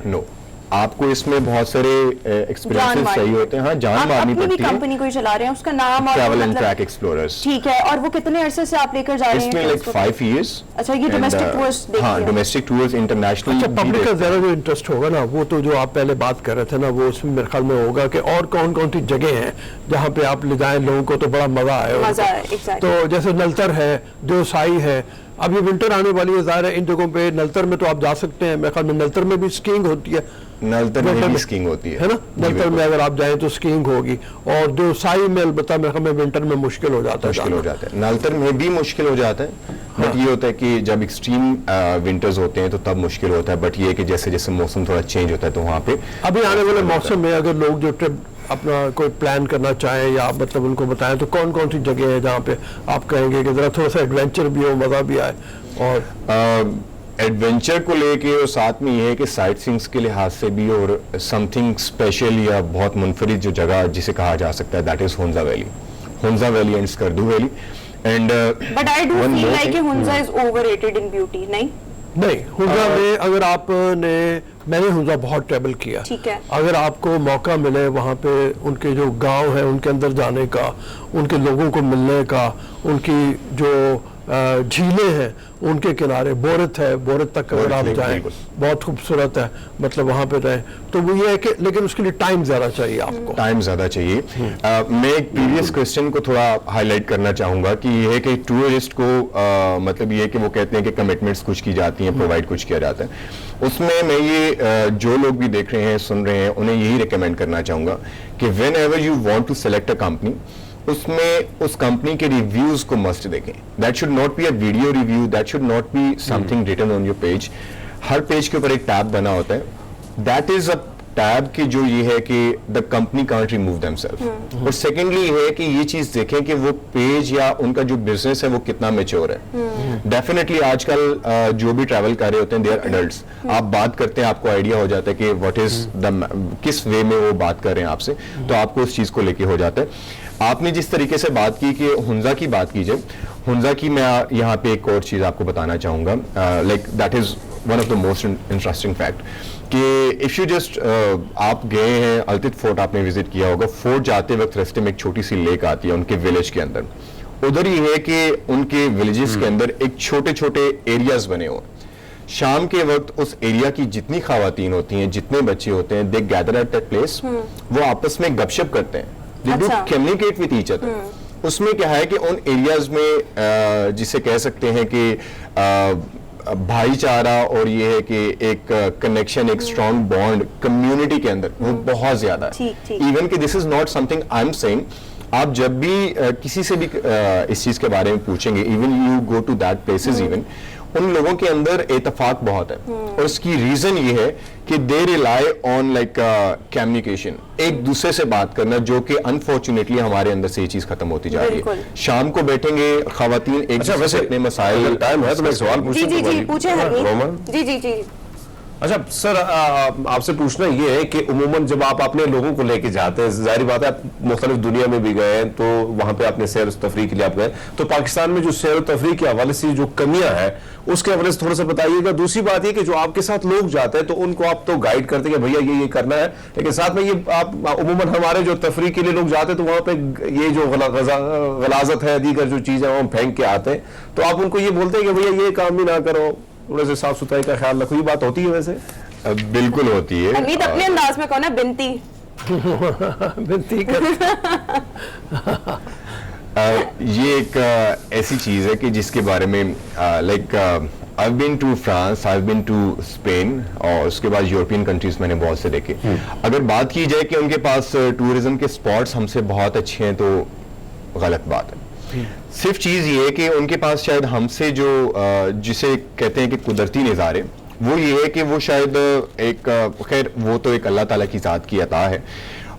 No, आपको इसमें बहुत सारे एक्सपीरियंसेस चाहिए होते हैं। हाँ, जान मारनी पड़ती है। कंपनी कोई चला रहे हैं, उसका नाम और ट्रैवल एंड ट्रैक एक्सप्लोरर्स। ठीक है, और वो कितने अरसे से आप लेकर जा रहे हैं? इसमें लाइक 5 years। अच्छा, ये डोमेस्टिक टूर्स देखिए। हाँ, डोमेस्टिक टूर्स, इंटरनेशनल। अच्छा, पब्लिक का ज्यादा जो इंटरेस्ट होगा ना, वो तो जो आप पहले बात कर रहे थे ना, वो उसमें मेरे ख्याल में होगा कि और कौन कौन सी जगह हैं जहाँ पे आप ले जाएं लोगों को तो बड़ा मजा आए। तो जैसे नलतर है, देवसाई है, अब ये विंटर आने वाली है, ज़ाहिर है इन जगहों पे। नलतर में तो आप जा सकते हैं, मेरे ख्याल में नलतर में भी स्कीइंग होती है। नलतर में भी स्कीइंग होती है ना? नलतर में अगर आप जाएं तो स्कीइंग होगी, और देवसाई में अलबत्ता मेरे ख्याल में विंटर में मुश्किल हो जाता है। नलतर में भी मुश्किल हो जाता है, बट ये होता है कि जब एक्सट्रीम विंटर्स होते हैं तो तब मुश्किल होता है। बट ये कि जैसे जैसे मौसम थोड़ा चेंज होता है तो वहाँ पे अभी आने वाले मौसम में अगर लोग जो ट्रिप अपना कोई प्लान करना चाहें या मतलब उनको बताएं तो कौन कौन सी जगह है जहाँ पे आप कहेंगे कि जरा थोड़ा सा एडवेंचर भी हो, मजा भी आए? और एडवेंचर को लेके और साथ में ये है कि साइट सीइंग्स के लिहाज से भी, और समथिंग स्पेशल या बहुत मुनफरिद जो जगह जिसे कहा जा सकता है, that is Hunza valley and Skardu valley. And but I do feel like Hunza is overrated in beauty. नहीं, हुंजा में अगर मैंने हुंजा बहुत ट्रैवल किया। ठीक है। अगर आपको मौका मिले वहाँ पे उनके जो गांव है उनके अंदर जाने का, उनके लोगों को मिलने का, उनकी जो झीलें हैं उनके किनारे, बोरत है, बोरत तक अगर आप जाएं बहुत खूबसूरत है, मतलब वहाँ पे रहें तो वो ये है कि, लेकिन उसके लिए टाइम ज़्यादा चाहिए आपको। टाइम ज़्यादा चाहिए। मैं एक प्रीवियस क्वेश्चन को थोड़ा हाईलाइट करना चाहूँगा कि ये है कि टूरिस्ट को मतलब ये है कि वो कहते हैं कि कमिटमेंट्स कुछ की जाती हैं, प्रोवाइड कुछ किया जाता है। उसमें मैं ये जो लोग भी देख रहे हैं, सुन रहे हैं, उन्हें यही रिकमेंड करना चाहूँगा कि whenever you want to select a company, उसमें उस कंपनी के रिव्यूज को मस्ट देखें। That should not be a video review, that should not be something written on your page. हर पेज के ऊपर एक टैब बना होता है, दैट इज अ टैब की जो ये है कि the company can't remove themselves. और सेकेंडली ये है कि ये चीज देखें कि वो पेज या उनका जो बिजनेस है वो कितना मैच्योर है। डेफिनेटली आजकल जो भी ट्रैवल कर रहे होते हैं दे आर एडल्ट्स। आप बात करते हैं, आपको आइडिया हो जाता है कि व्हाट इज द किस वे में वो बात कर रहे हैं आपसे, तो आपको उस चीज को लेके हो जाता है। आपने जिस तरीके से बात की कि हुंजा की बात कीजिए, हुंजा की मैं यहाँ पे एक और चीज आपको बताना चाहूंगा, like that is one of the most interesting fact कि इफ यू जस्ट आप गए हैं अल्तित फोर्ट, आपने विजिट किया होगा। फोर्ट जाते वक्त रास्ते में एक छोटी सी लेक आती है उनके विलेज के अंदर। उधर ही है कि उनके विलेजेस के अंदर एक छोटे छोटे एरियाज बने हुए। शाम के वक्त उस एरिया की जितनी खवातीन होती हैं, जितने बच्चे होते हैं, they gather at that place, वो आपस में गपशप करते हैं, they do communicate with each other. उसमें क्या है कि उन एरियाज में जिसे कह सकते हैं कि भाईचारा और ये है कि एक कनेक्शन, एक स्ट्रॉन्ग बॉन्ड कम्युनिटी के अंदर वो बहुत ज्यादा है। इवन कि this is not something I am saying, आप जब भी किसी से भी इस चीज के बारे में पूछेंगे, even you go to that places, even उन लोगों के अंदर इत्तेफाक बहुत है। और इसकी रीजन ये है कि they rely on like communication, एक दूसरे से बात करना, जो कि अनफॉर्चुनेटली हमारे अंदर से ये चीज खत्म होती जा रही है। शाम को बैठेंगे खवातीन एक दूसरे से अपने मसाइल, टाइम है तो मैं सवाल पूछूं? जी। अच्छा सर, आपसे पूछना ये है कि उमूमन जब आप अपने लोगों को लेके जाते हैं, जाहिर बात है आप मुख्तलिफ दुनिया में भी गए हैं, तो वहां पे आपने सैर तफरीह के लिए आप गए, तो पाकिस्तान में जो सैर तफरीह के हवाले से जो कमियां हैं उसके हवाले से थोड़ा सा बताइएगा। दूसरी बात ये कि जो आपके साथ लोग जाते हैं तो उनको आप तो गाइड करते हैं कि भैया ये करना है, लेकिन साथ में ये आप उमूमन हमारे जो तफरीह के लिए लोग जाते हैं तो वहां पे ये जो गलाजत है, दीगर जो चीजें हम फेंक के आते हैं, तो आप उनको ये बोलते हैं कि भैया ये काम भी ना करो, थोड़ा सा साफ सुथराई का ख्याल रखो। ये बात होती है वैसे? बिल्कुल होती है। अमीद अपने अंदाज में कहो ना, बिनती बिनती कर ये एक ऐसी चीज है कि जिसके बारे में like I have been to France, I have been to Spain, और उसके बाद यूरोपियन कंट्रीज मैंने बहुत से देखे। अगर बात की जाए कि उनके पास टूरिज्म के स्पॉट्स हमसे बहुत अच्छे हैं तो गलत बात है। सिर्फ चीज ये है कि उनके पास शायद हमसे जो जिसे कहते हैं कि कुदरती नज़ारे, वो ये है कि वो शायद एक खैर वो तो एक अल्लाह ताला की ज़ात की अता है,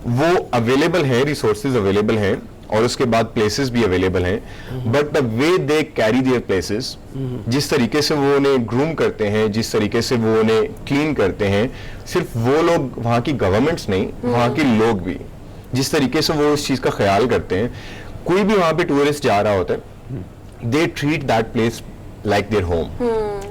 वो अवेलेबल है, रिसोर्सेज अवेलेबल हैं और उसके बाद प्लेसेस भी अवेलेबल हैं, but the way they carry their places, जिस तरीके से वो उन्हें ग्रूम करते हैं, जिस तरीके से वो उन्हें क्लीन करते हैं, सिर्फ वो लोग, वहाँ की गवर्नमेंट्स नहीं, वहाँ के लोग भी जिस तरीके से वो उस चीज़ का ख्याल करते हैं, कोई भी वहाँ पे टूरिस्ट जा रहा होता है, they treat that place like their home.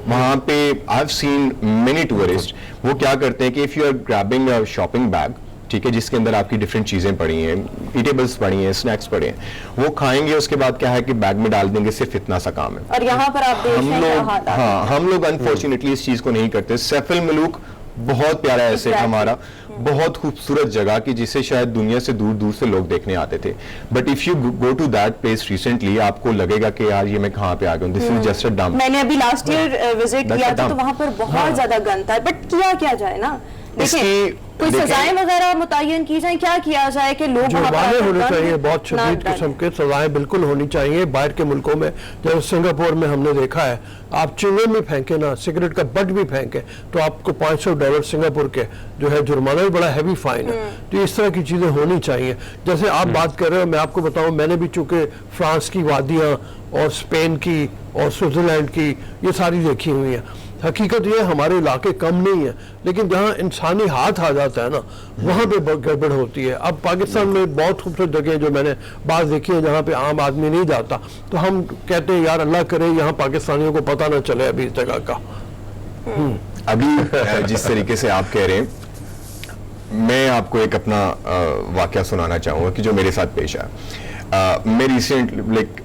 वहाँ पे I've seen many tourists, वो क्या करते हैं कि if you are grabbing a shopping bag, ठीक है, जिसके अंदर आपकी डिफरेंट चीजें पड़ी हैं, ईटेबल्स पड़ी हैं, स्नैक्स पड़े हैं, वो खाएंगे, उसके बाद क्या है कि बैग में डाल देंगे, सिर्फ इतना सा काम है। और यहाँ पर आप देख रहे हैं क्या हालात हैं। हाँ, हम लोग अनफॉर्चुनेटली इस चीज को नहीं करते। सैफल मलूक बहुत प्यारा ऐसे हमारा, बहुत खूबसूरत जगह की जिसे शायद दुनिया से दूर दूर से लोग देखने आते थे, but if you go to that place recently, आपको लगेगा कि यार ये मैं कहाँ पे आ गया हूँ, this is just a dump. मैंने अभी लास्ट ईयर विजिट किया था, तो वहाँ पर बहुत ज्यादा गंद था, बट किया क्या जाए ना, देखिए कोई सजाएं वगैरह मुतय्यन की जाए, क्या किया जाए कि लोग जुर्माने होने चाहिए, बहुत शदीद किस्म के सजाएं बिल्कुल होनी चाहिए। बाहर के मुल्कों में जैसे सिंगापुर में हमने देखा है, आप चिंगम भी फेंके ना, सिगरेट का बट भी फेंके तो आपको $500 सिंगापुर के जो है जुर्माना भी बड़ा हैवी फाइन है। तो इस तरह की चीजें होनी चाहिए। जैसे आप बात कर रहे हो, मैं आपको बताऊं, मैंने भी चूंकि फ्रांस की वादियां और स्पेन की और स्विट्जरलैंड की ये सारी देखी हुई है। हकीकत ये हमारे इलाके कम नहीं है, लेकिन जहाँ इंसानी हाथ आ जाता है ना, वहाँ पे गड़बड़ होती है। अब पाकिस्तान में बहुत खूबसूरत जगह जो मैंने बात देखी है जहाँ पे आम आदमी नहीं जाता, तो हम कहते हैं यार अल्लाह करे यहाँ पाकिस्तानियों को पता ना चले अभी इस जगह का। अभी जिस तरीके से आप कह रहे हैं, मैं आपको एक अपना वाकया सुनाना चाहूँगा कि जो मेरे साथ पेश आया। मैं रिसेंट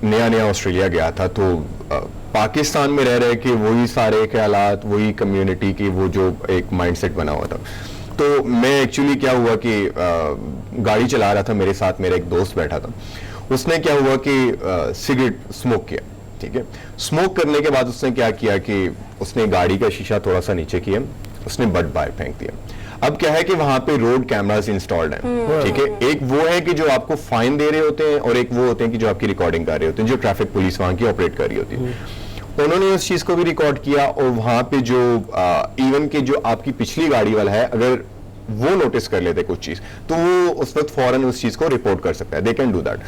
नया ऑस्ट्रेलिया गया था, तो पाकिस्तान में रह रहे कि वही सारे ख्यालात, वही कम्युनिटी की वो जो एक माइंडसेट बना हुआ था। तो मैं एक्चुअली क्या हुआ कि गाड़ी चला रहा था, मेरे साथ मेरा एक दोस्त बैठा था, उसने क्या हुआ कि सिगरेट स्मोक किया, ठीक है। स्मोक करने के बाद उसने क्या किया कि उसने गाड़ी का शीशा थोड़ा सा नीचे किया, उसने बट बाहर फेंक दिया। अब क्या है कि वहां पे रोड कैमरास इंस्टॉल्ड हैं, ठीक है। एक वो है कि जो आपको फाइन दे रहे होते हैं और एक वो होते हैं कि जो आपकी रिकॉर्डिंग कर रहे होते हैं, जो ट्रैफिक पुलिस वहां की ऑपरेट कर रही होती है। उन्होंने उस चीज को भी रिकॉर्ड किया और वहां पे जो इवन के जो आपकी पिछली गाड़ी वाला है, अगर वो नोटिस कर लेते कुछ चीज, तो वो उस वक्त फौरन उस चीज को रिपोर्ट कर सकता है, दे कैन डू दैट।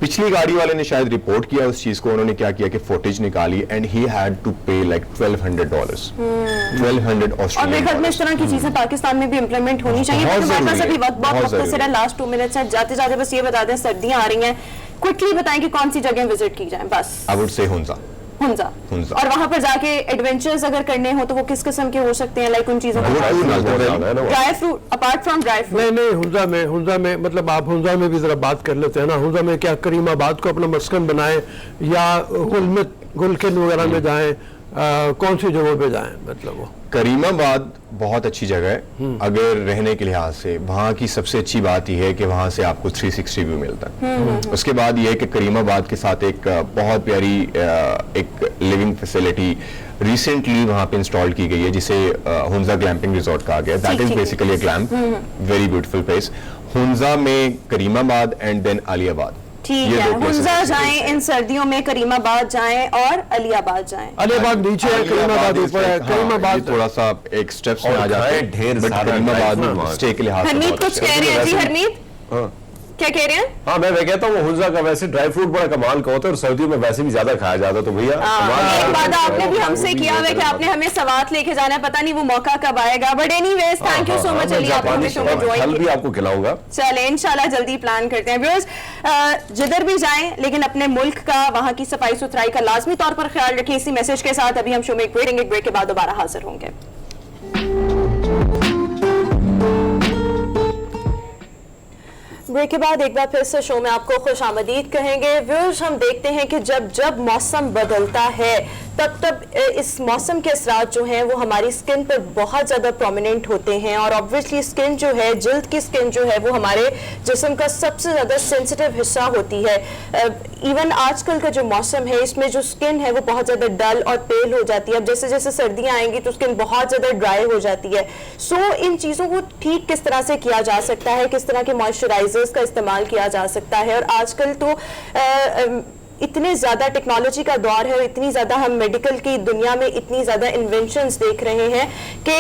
पिछली गाड़ी वाले ने शायद रिपोर्ट किया उस चीज को, उन्होंने क्या किया कि फुटेज निकाली एंड ही हैड टू पे लाइक $1200 और मेरे ख्याल में इस तरह की चीजें पाकिस्तान में भी इंप्लीमेंट होनी चाहिए। हमारे पास अभी वक्त बहुत मुख्तसर है, लास्ट 2 मिनट्स है, जाते जाते बस ये बता दें, सर्दियां आ रही हैं, क्विकली बताएं कि कौन सी जगह विजिट की जाए बस। I would say Hunza. और वहां पर जाके एडवेंचर्स अगर करने हो तो वो किस किस्म के हो सकते हैं, लाइक उन चीजों को dry fruit, apart from dry fruit. नहीं, हुंजा में मतलब आप हुंजा में भी जरा बात कर लेते हैं ना। हुंजा में क्या करीमाबाद को अपना मस्कन बनाए या गुलकिन वगैरह में जाएं, कौन सी जगहों पे जाएं? मतलब वो करीमाबाद बहुत अच्छी जगह है अगर रहने के लिहाज से। वहाँ की सबसे अच्छी बात यह है कि वहाँ से आपको 360 व्यू मिलता है। उसके बाद यह है कि करीमाबाद के साथ एक बहुत प्यारी एक लिविंग फैसिलिटी रिसेंटली वहाँ पे इंस्टॉल की गई है, जिसे हुंजा ग्लैम्पिंग रिजॉर्ट कहा गया। That is basically a glamp, very beautiful place. Hunza में, करीमाबाद एंड देन अलीयाबाद। ठीक है, हुंजा जाएं इन सर्दियों में, करीमाबाद जाएं और अलीयाबाद जाएं। अलीयाबाद नीचे है, करीमाबाद ऊपर है। करीमाबाद थोड़ा सा एक स्टेप्स में आ जाते हैं, ढेर सारा करीमाबाद स्टे के लिहाज से। हरमीत कुछ कह रहे हैं जी? हरमीत क्या कह रहे हैं? हाँ, मैं कहता हूँ हुंजा का वैसे ड्राई फ्रूट बड़ा कमाल का होता है और सर्दियों में वैसे भी ज्यादा खाया जाता है। तो भैया एक वादा आपने भी हमसे किया हुआ है कि आपने हमें सवात लेके जाना है, पता नहीं वो मौका कब आएगा। But anyways thank you so much, चलिए आपने हमें शो में ज्वाइन किया, भी आपको खिलाऊंगा। चले इंशाल्लाह जल्दी प्लान करते हैं। व्यूअर्स, जिधर भी जाएं लेकिन अपने मुल्क का, वहां की सफाई सुथराई का लाजमी तौर पर ख्याल रखें। इसी मैसेज के साथ अभी हम शो में एक ब्रेक के बाद दोबारा हाजिर होंगे। ब्रेक के बाद एक बार फिर से शो में आपको खुश आमदीद कहेंगे। व्यूअर्स, हम देखते हैं कि जब जब मौसम बदलता है तब इस मौसम के असरात जो हैं वो हमारी स्किन पर बहुत ज़्यादा प्रोमिनेंट होते हैं। और ऑब्वियसली स्किन जो है, जिल्द की स्किन जो है वो हमारे जिस्म का सबसे ज़्यादा सेंसिटिव हिस्सा होती है। इवन आजकल का जो मौसम है इसमें जो स्किन है वो बहुत ज़्यादा डल और पेल हो जाती है। अब जैसे जैसे सर्दियाँ आएंगी तो स्किन बहुत ज़्यादा ड्राई हो जाती है। सो इन चीज़ों को ठीक किस तरह से किया जा सकता है, किस तरह के मॉइस्चराइजर्स का इस्तेमाल किया जा सकता है। और आजकल तो इतने ज़्यादा टेक्नोलॉजी का दौर है और इतनी ज़्यादा हम मेडिकल की दुनिया में इतनी ज़्यादा इन्वेंशंस देख रहे हैं कि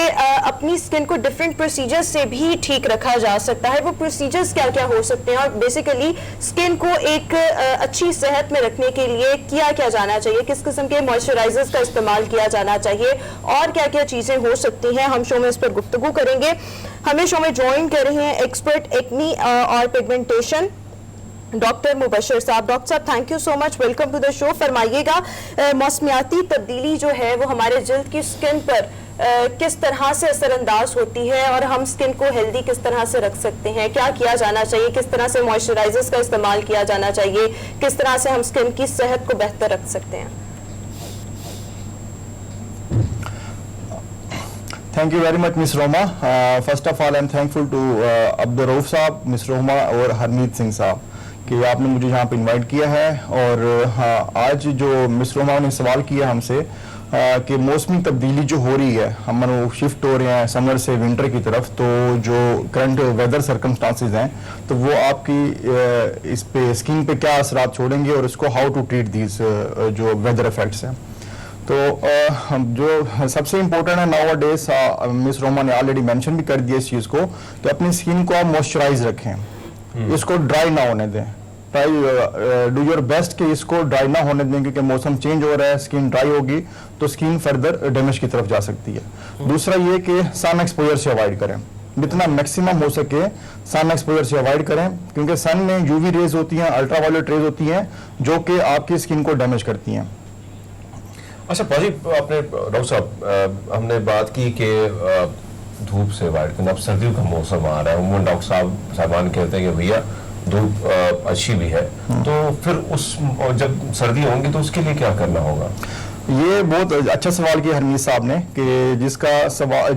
अपनी स्किन को डिफरेंट प्रोसीजर्स से भी ठीक रखा जा सकता है। वो प्रोसीजर्स क्या क्या हो सकते हैं और बेसिकली स्किन को एक अच्छी सेहत में रखने के लिए किया क्या जाना चाहिए, किस किस्म के मॉइस्चराइजर्स का इस्तेमाल किया जाना चाहिए और क्या क्या चीज़ें हो सकती हैं, हम शो में इस पर गुफ्तगू करेंगे। हमें शो में ज्वाइन कर रहे हैं एक्सपर्ट एक्नी और पिगमेंटेशन डॉक्टर मुबशर साहब। डॉक्टर साहब, thank you so much, welcome to the show. फरमाइएगा, मौसमियाती तब्दीली जो है वो हमारे जिल्द की स्किन पर किस तरह से असरअंदाज होती है और हम स्किन को हेल्दी किस तरह से रख सकते हैं, क्या किया जाना चाहिए, किस तरह से मॉइस्चराइजर्स का इस्तेमाल किया जाना चाहिए, किस तरह से हम स्किन की सेहत को बेहतर रख सकते हैं? Thank you very much miss Roma. First of all I am thankful to Abdul Rauf साहब, मिस रोमा और हरमीत सिंह साहब कि आपने मुझे यहाँ पे इनवाइट किया है। और हाँ, आज जो मिस रोमा ने सवाल किया हमसे कि मौसमी तब्दीली जो हो रही है, हम लोग शिफ्ट हो रहे हैं समर से विंटर की तरफ, तो जो करंट वेदर सर्कमस्टांसेस हैं तो वो आपकी इस पे स्किन पे क्या असरात छोड़ेंगे और इसको हाउ टू ट्रीट दीज जो वेदर इफेक्ट्स हैं। तो जो सबसे इम्पोर्टेंट है नाउ डेज, मिस रोमा ने ऑलरेडी मेंशन भी कर दिया इस चीज़ को कि अपनी स्किन को आप मॉइस्चराइज रखें, इसको ड्राई ना होने दें। डू योर बेस्ट कि इसको ड्राई ना होने दें, क्योंकि मौसम चेंज हो रहा है, स्किन ड्राई होगी तो स्किन फर्दर डैमेज की तरफ जा सकती है। दूसरा ये कि सन एक्सपोजर से अवॉइड करें, जितना मैक्सिमम हो सके सन एक्सपोजर से अवॉइड करें, क्योंकि सन में यूवी रेज होती हैं, अल्ट्रावायलेट रेज होती हैं जो कि आपकी स्किन को डैमेज करती हैं। अच्छा पाजी, आपने डॉक्टर साहब हमने बात की कि धूप से अवॉइड करना, अब सर्दियों का मौसम आ रहा है, उमूमन डॉक्टर साहबान कहते हैं कि भैया धूप अच्छी भी है, तो फिर उस जब सर्दी होंगी तो उसके लिए क्या करना होगा? ये बहुत अच्छा सवाल किया हरमीत साहब ने कि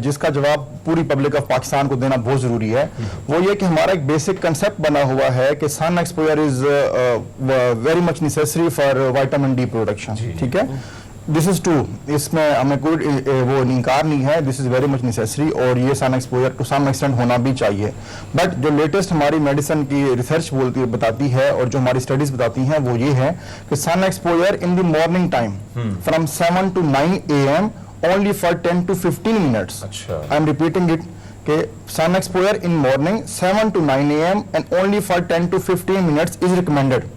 जिसका जवाब पूरी पब्लिक ऑफ पाकिस्तान को देना बहुत जरूरी है। वो ये कि हमारा एक बेसिक कंसेप्ट बना हुआ है कि sun exposure is very much necessary for vitamin D production, ठीक है। दिस इज ट्रू, इसमें हमें कोई वो इनकार नहीं है, this is very much necessary और ये sun exposure to some extent होना भी चाहिए। बट जो लेटेस्ट हमारी मेडिसिन की रिसर्च बताती है और जो हमारी स्टडीज बताती हैं वो ये है कि sun exposure in the morning time from 7 to 9 AM only for 10 to 15 minutes. I am repeating it कि sun exposure in morning 7 to 9 AM and only for 10 to 15 minutes is recommended,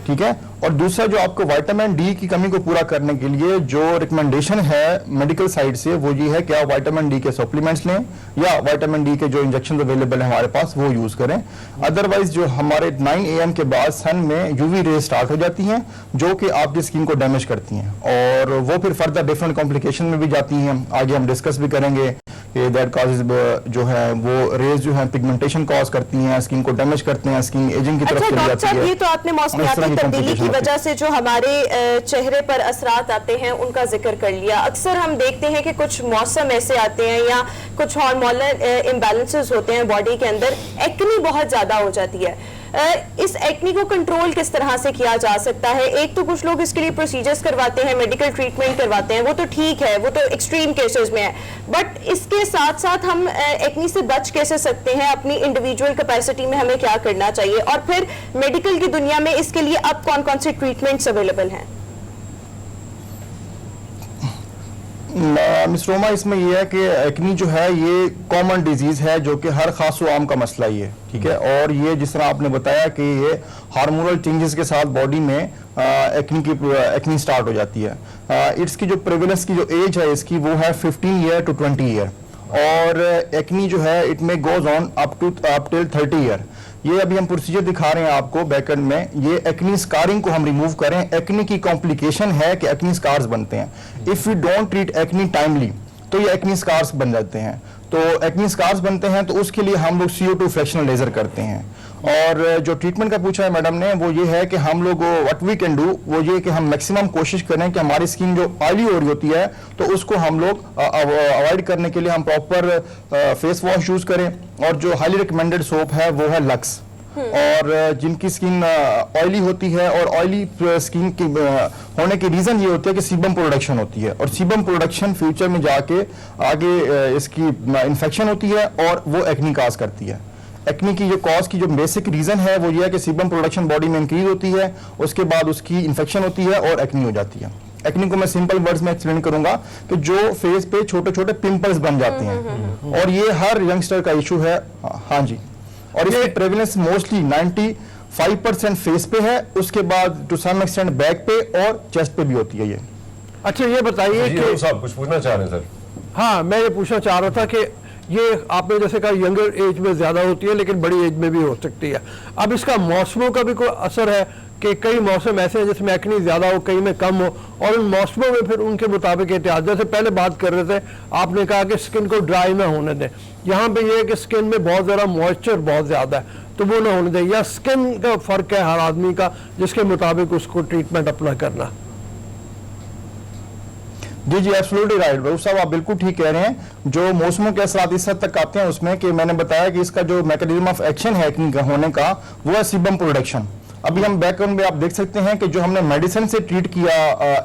ठीक है। और दूसरा जो आपको विटामिन डी की कमी को पूरा करने के लिए जो रिकमेंडेशन है मेडिकल साइड से वो ये है कि आप विटामिन डी के सप्लीमेंट्स लें या विटामिन डी के जो इंजेक्शन अवेलेबल है हमारे पास वो यूज करें। अदरवाइज जो हमारे 9 AM के बाद सन में यूवी रेज स्टार्ट हो जाती हैं जो कि आपकी स्किन को डैमेज करती हैं और वो फिर फर्दर डिफरेंट कॉम्प्लिकेशन में भी जाती हैं। आगे हम डिस्कस भी करेंगे कि दैट कॉजेज जो है वो रेज जो है पिगमेंटेशन कॉज करती हैं, स्किन को डैमेज करते हैं, स्किन एजिंग की तरफ चली जाती है। ये तो आपने मौसमियाती तब्दीली की वजह से जो हमारे चेहरे पर असरात आते हैं उनका जिक्र कर लिया। अक्सर हम देखते हैं कि कुछ मौसम ऐसे आते हैं या कुछ हार्मोनल इम्बैलेंसेस होते हैं बॉडी के अंदर, एक्नी बहुत ज्यादा हो जाती है। इस एक्नी को कंट्रोल किस तरह से किया जा सकता है? एक तो कुछ लोग इसके लिए प्रोसीजर्स करवाते हैं, मेडिकल ट्रीटमेंट करवाते हैं, वो तो ठीक है, वो तो एक्सट्रीम केसेस में है, बट इसके साथ साथ हम एक्नी से बच कैसे सकते हैं? अपनी इंडिविजुअल कैपेसिटी में हमें क्या करना चाहिए? और फिर मेडिकल की दुनिया में इसके लिए अब कौन कौन से ट्रीटमेंट्स अवेलेबल हैं? मिस रोमा, इसमें यह है कि एक्नी जो है ये कॉमन डिजीज है जो कि हर खास आम का मसला ही है, ठीक है। और ये जिस तरह आपने बताया कि ये हार्मोनल चेंजेस के साथ बॉडी में एक्नी स्टार्ट हो जाती है। इसकी जो प्रेवलेंस की जो एज है इसकी वो है 15 ईयर to 20 ईयर और एक्नी जो है इट में goes on up till 30 year. ये अभी हम प्रोसीजर दिखा रहे हैं आपको बैकएंड में, ये एक्नी स्कारिंग को हम रिमूव करें। एक्नी की कॉम्प्लिकेशन है कि एक्नी स्कार्स बनते हैं। If you don't treat acne timely तो ये एक्नी स्कार्स बन जाते हैं। तो एक्नी स्कार्स बनते हैं तो उसके लिए हम लोग CO2 फ्रैक्शनल लेजर करते हैं। और जो ट्रीटमेंट का पूछा है मैडम ने वो ये है कि हम लोग व्हाट वी कैन डू वो ये कि हम मैक्सिमम कोशिश करें कि हमारी स्किन जो ऑयली हो रही होती है तो उसको हम लोग अवॉइड करने के लिए हम प्रॉपर फेस वॉश यूज करें। और जो हाईली रिकमेंडेड सोप है वो है लक्स। और जिनकी स्किन ऑयली होती है और ऑयली स्किन की होने की रीजन ये होती है कि सीबम प्रोडक्शन होती है और सीबम प्रोडक्शन फ्यूचर में जाके आगे इसकी इन्फेक्शन होती है और वो एक्नी काज करती है। एक्नी की जो कॉज की जो बेसिक रीजन है वो ये है कि सीबम प्रोडक्शन बॉडी में इंक्रीज होती है, उसके बाद उसकी इन्फेक्शन होती है और एक्नी हो जाती है। एक्नी को मैं सिंपल वर्ड्स में एक्सप्लेन करूंगा कि जो फेस पे छोटे छोटे पिंपल्स बन जाते हैं और ये हर यंगस्टर का इशू है। हाँ जी, और इसकी प्रेवलेंस मोस्टली 95% फेस पे है, उसके बाद टू सम एक्सटेंट बैक पे और चेस्ट पे भी होती है ये। अच्छा ये बताइए कि साहब कुछ पूछना चाह रहे हैं सर? हाँ, मैं ये पूछना चाह रहा था कि ये आपने जैसे कहा यंगर एज में ज़्यादा होती है लेकिन बड़ी एज में भी हो सकती है। अब इसका मौसमों का भी कोई असर है कि कई मौसम ऐसे हैं जिसमें एक्नी ज़्यादा हो, कई में कम हो, और उन मौसमों में फिर उनके मुताबिक एहतियात, जैसे पहले बात कर रहे थे आपने कहा कि स्किन को ड्राई ना होने दें, यहाँ पे ये है कि स्किन में बहुत ज़्यादा मॉइस्चर बहुत ज़्यादा है तो वो ना होने दें, या स्किन का फ़र्क है हर आदमी का जिसके मुताबिक उसको ट्रीटमेंट अप्लाई करना। जी जी एब्सोल्युटली राइट भाई साहब, आप बिल्कुल ठीक कह रहे हैं। जो मौसमों के असरात इस हद तक आते हैं उसमें कि मैंने बताया कि इसका जो मैकेनिज्म ऑफ एक्शन है एक्नी का होने का वो है सीबम प्रोडक्शन। अभी हम बैकग्राउंड में आप देख सकते हैं कि जो हमने मेडिसिन से ट्रीट किया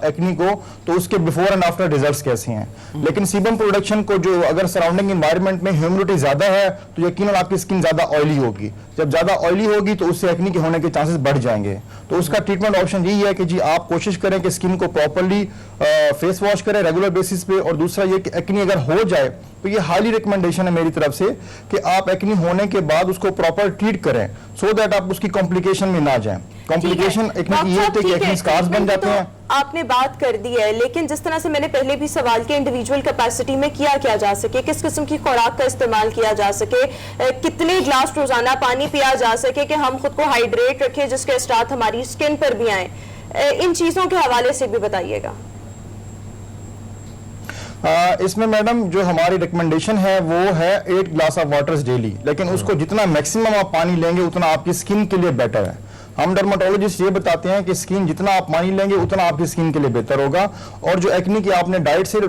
एक्नी को तो उसके बिफोर एंड आफ्टर रिजल्ट्स कैसे हैं। लेकिन सीबम प्रोडक्शन को जो अगर सराउंडिंग एनवायरनमेंट में ह्यूमिडिटी ज्यादा है तो यकीनन आपकी स्किन ज्यादा ऑयली होगी, जब ज्यादा ऑयली होगी तो उससे एक्नी के होने के चांसेस बढ़ जाएंगे। तो उसका ट्रीटमेंट ऑप्शन यही है कि जी आप कोशिश करें कि स्किन को प्रॉपर्ली फेस वॉश करें रेगुलर बेसिस पे, और दूसरा ये कि एक्नी अगर हो जाए तो ये हाईली रिकमेंडेशन है मेरी तरफ से कि आप एक्नी होने के बाद उसको प्रॉपर ट्रीट करें सो दैट आप उसकी कॉम्प्लिकेशन में ना जाएं। कॉम्प्लिकेशन एक्नी की ये होती है कि एक्नी स्कार्स बन जाते हैं। आपने बात कर दी है, लेकिन जिस तरह से मैंने पहले भी सवाल किया इंडिविजुअल कैपेसिटी में किया जा सके, किस किस्म की खुराक का इस्तेमाल किया जा सके, कितने ग्लास रोजाना पानी पिया जा सके कि हम खुद को हाइड्रेट रखें जिसके असरात हमारी स्किन पर भी आए, इन चीजों के हवाले से भी बताइएगा। इसमें मैडम जो हमारी रिकमेंडेशन है वो है 8 ग्लास ऑफ वाटर्स डेली, लेकिन उसको जितना मैक्सिमम आप पानी लेंगे उतना आपकी स्किन के लिए बेटर है। हम डर्माटोलॉजिस्ट ये बताते हैं कि स्किन जितना आप पानी लेंगे उतना आपकी स्किन के लिए बेहतर होगा। और जो एक्नी की आपने डाइट से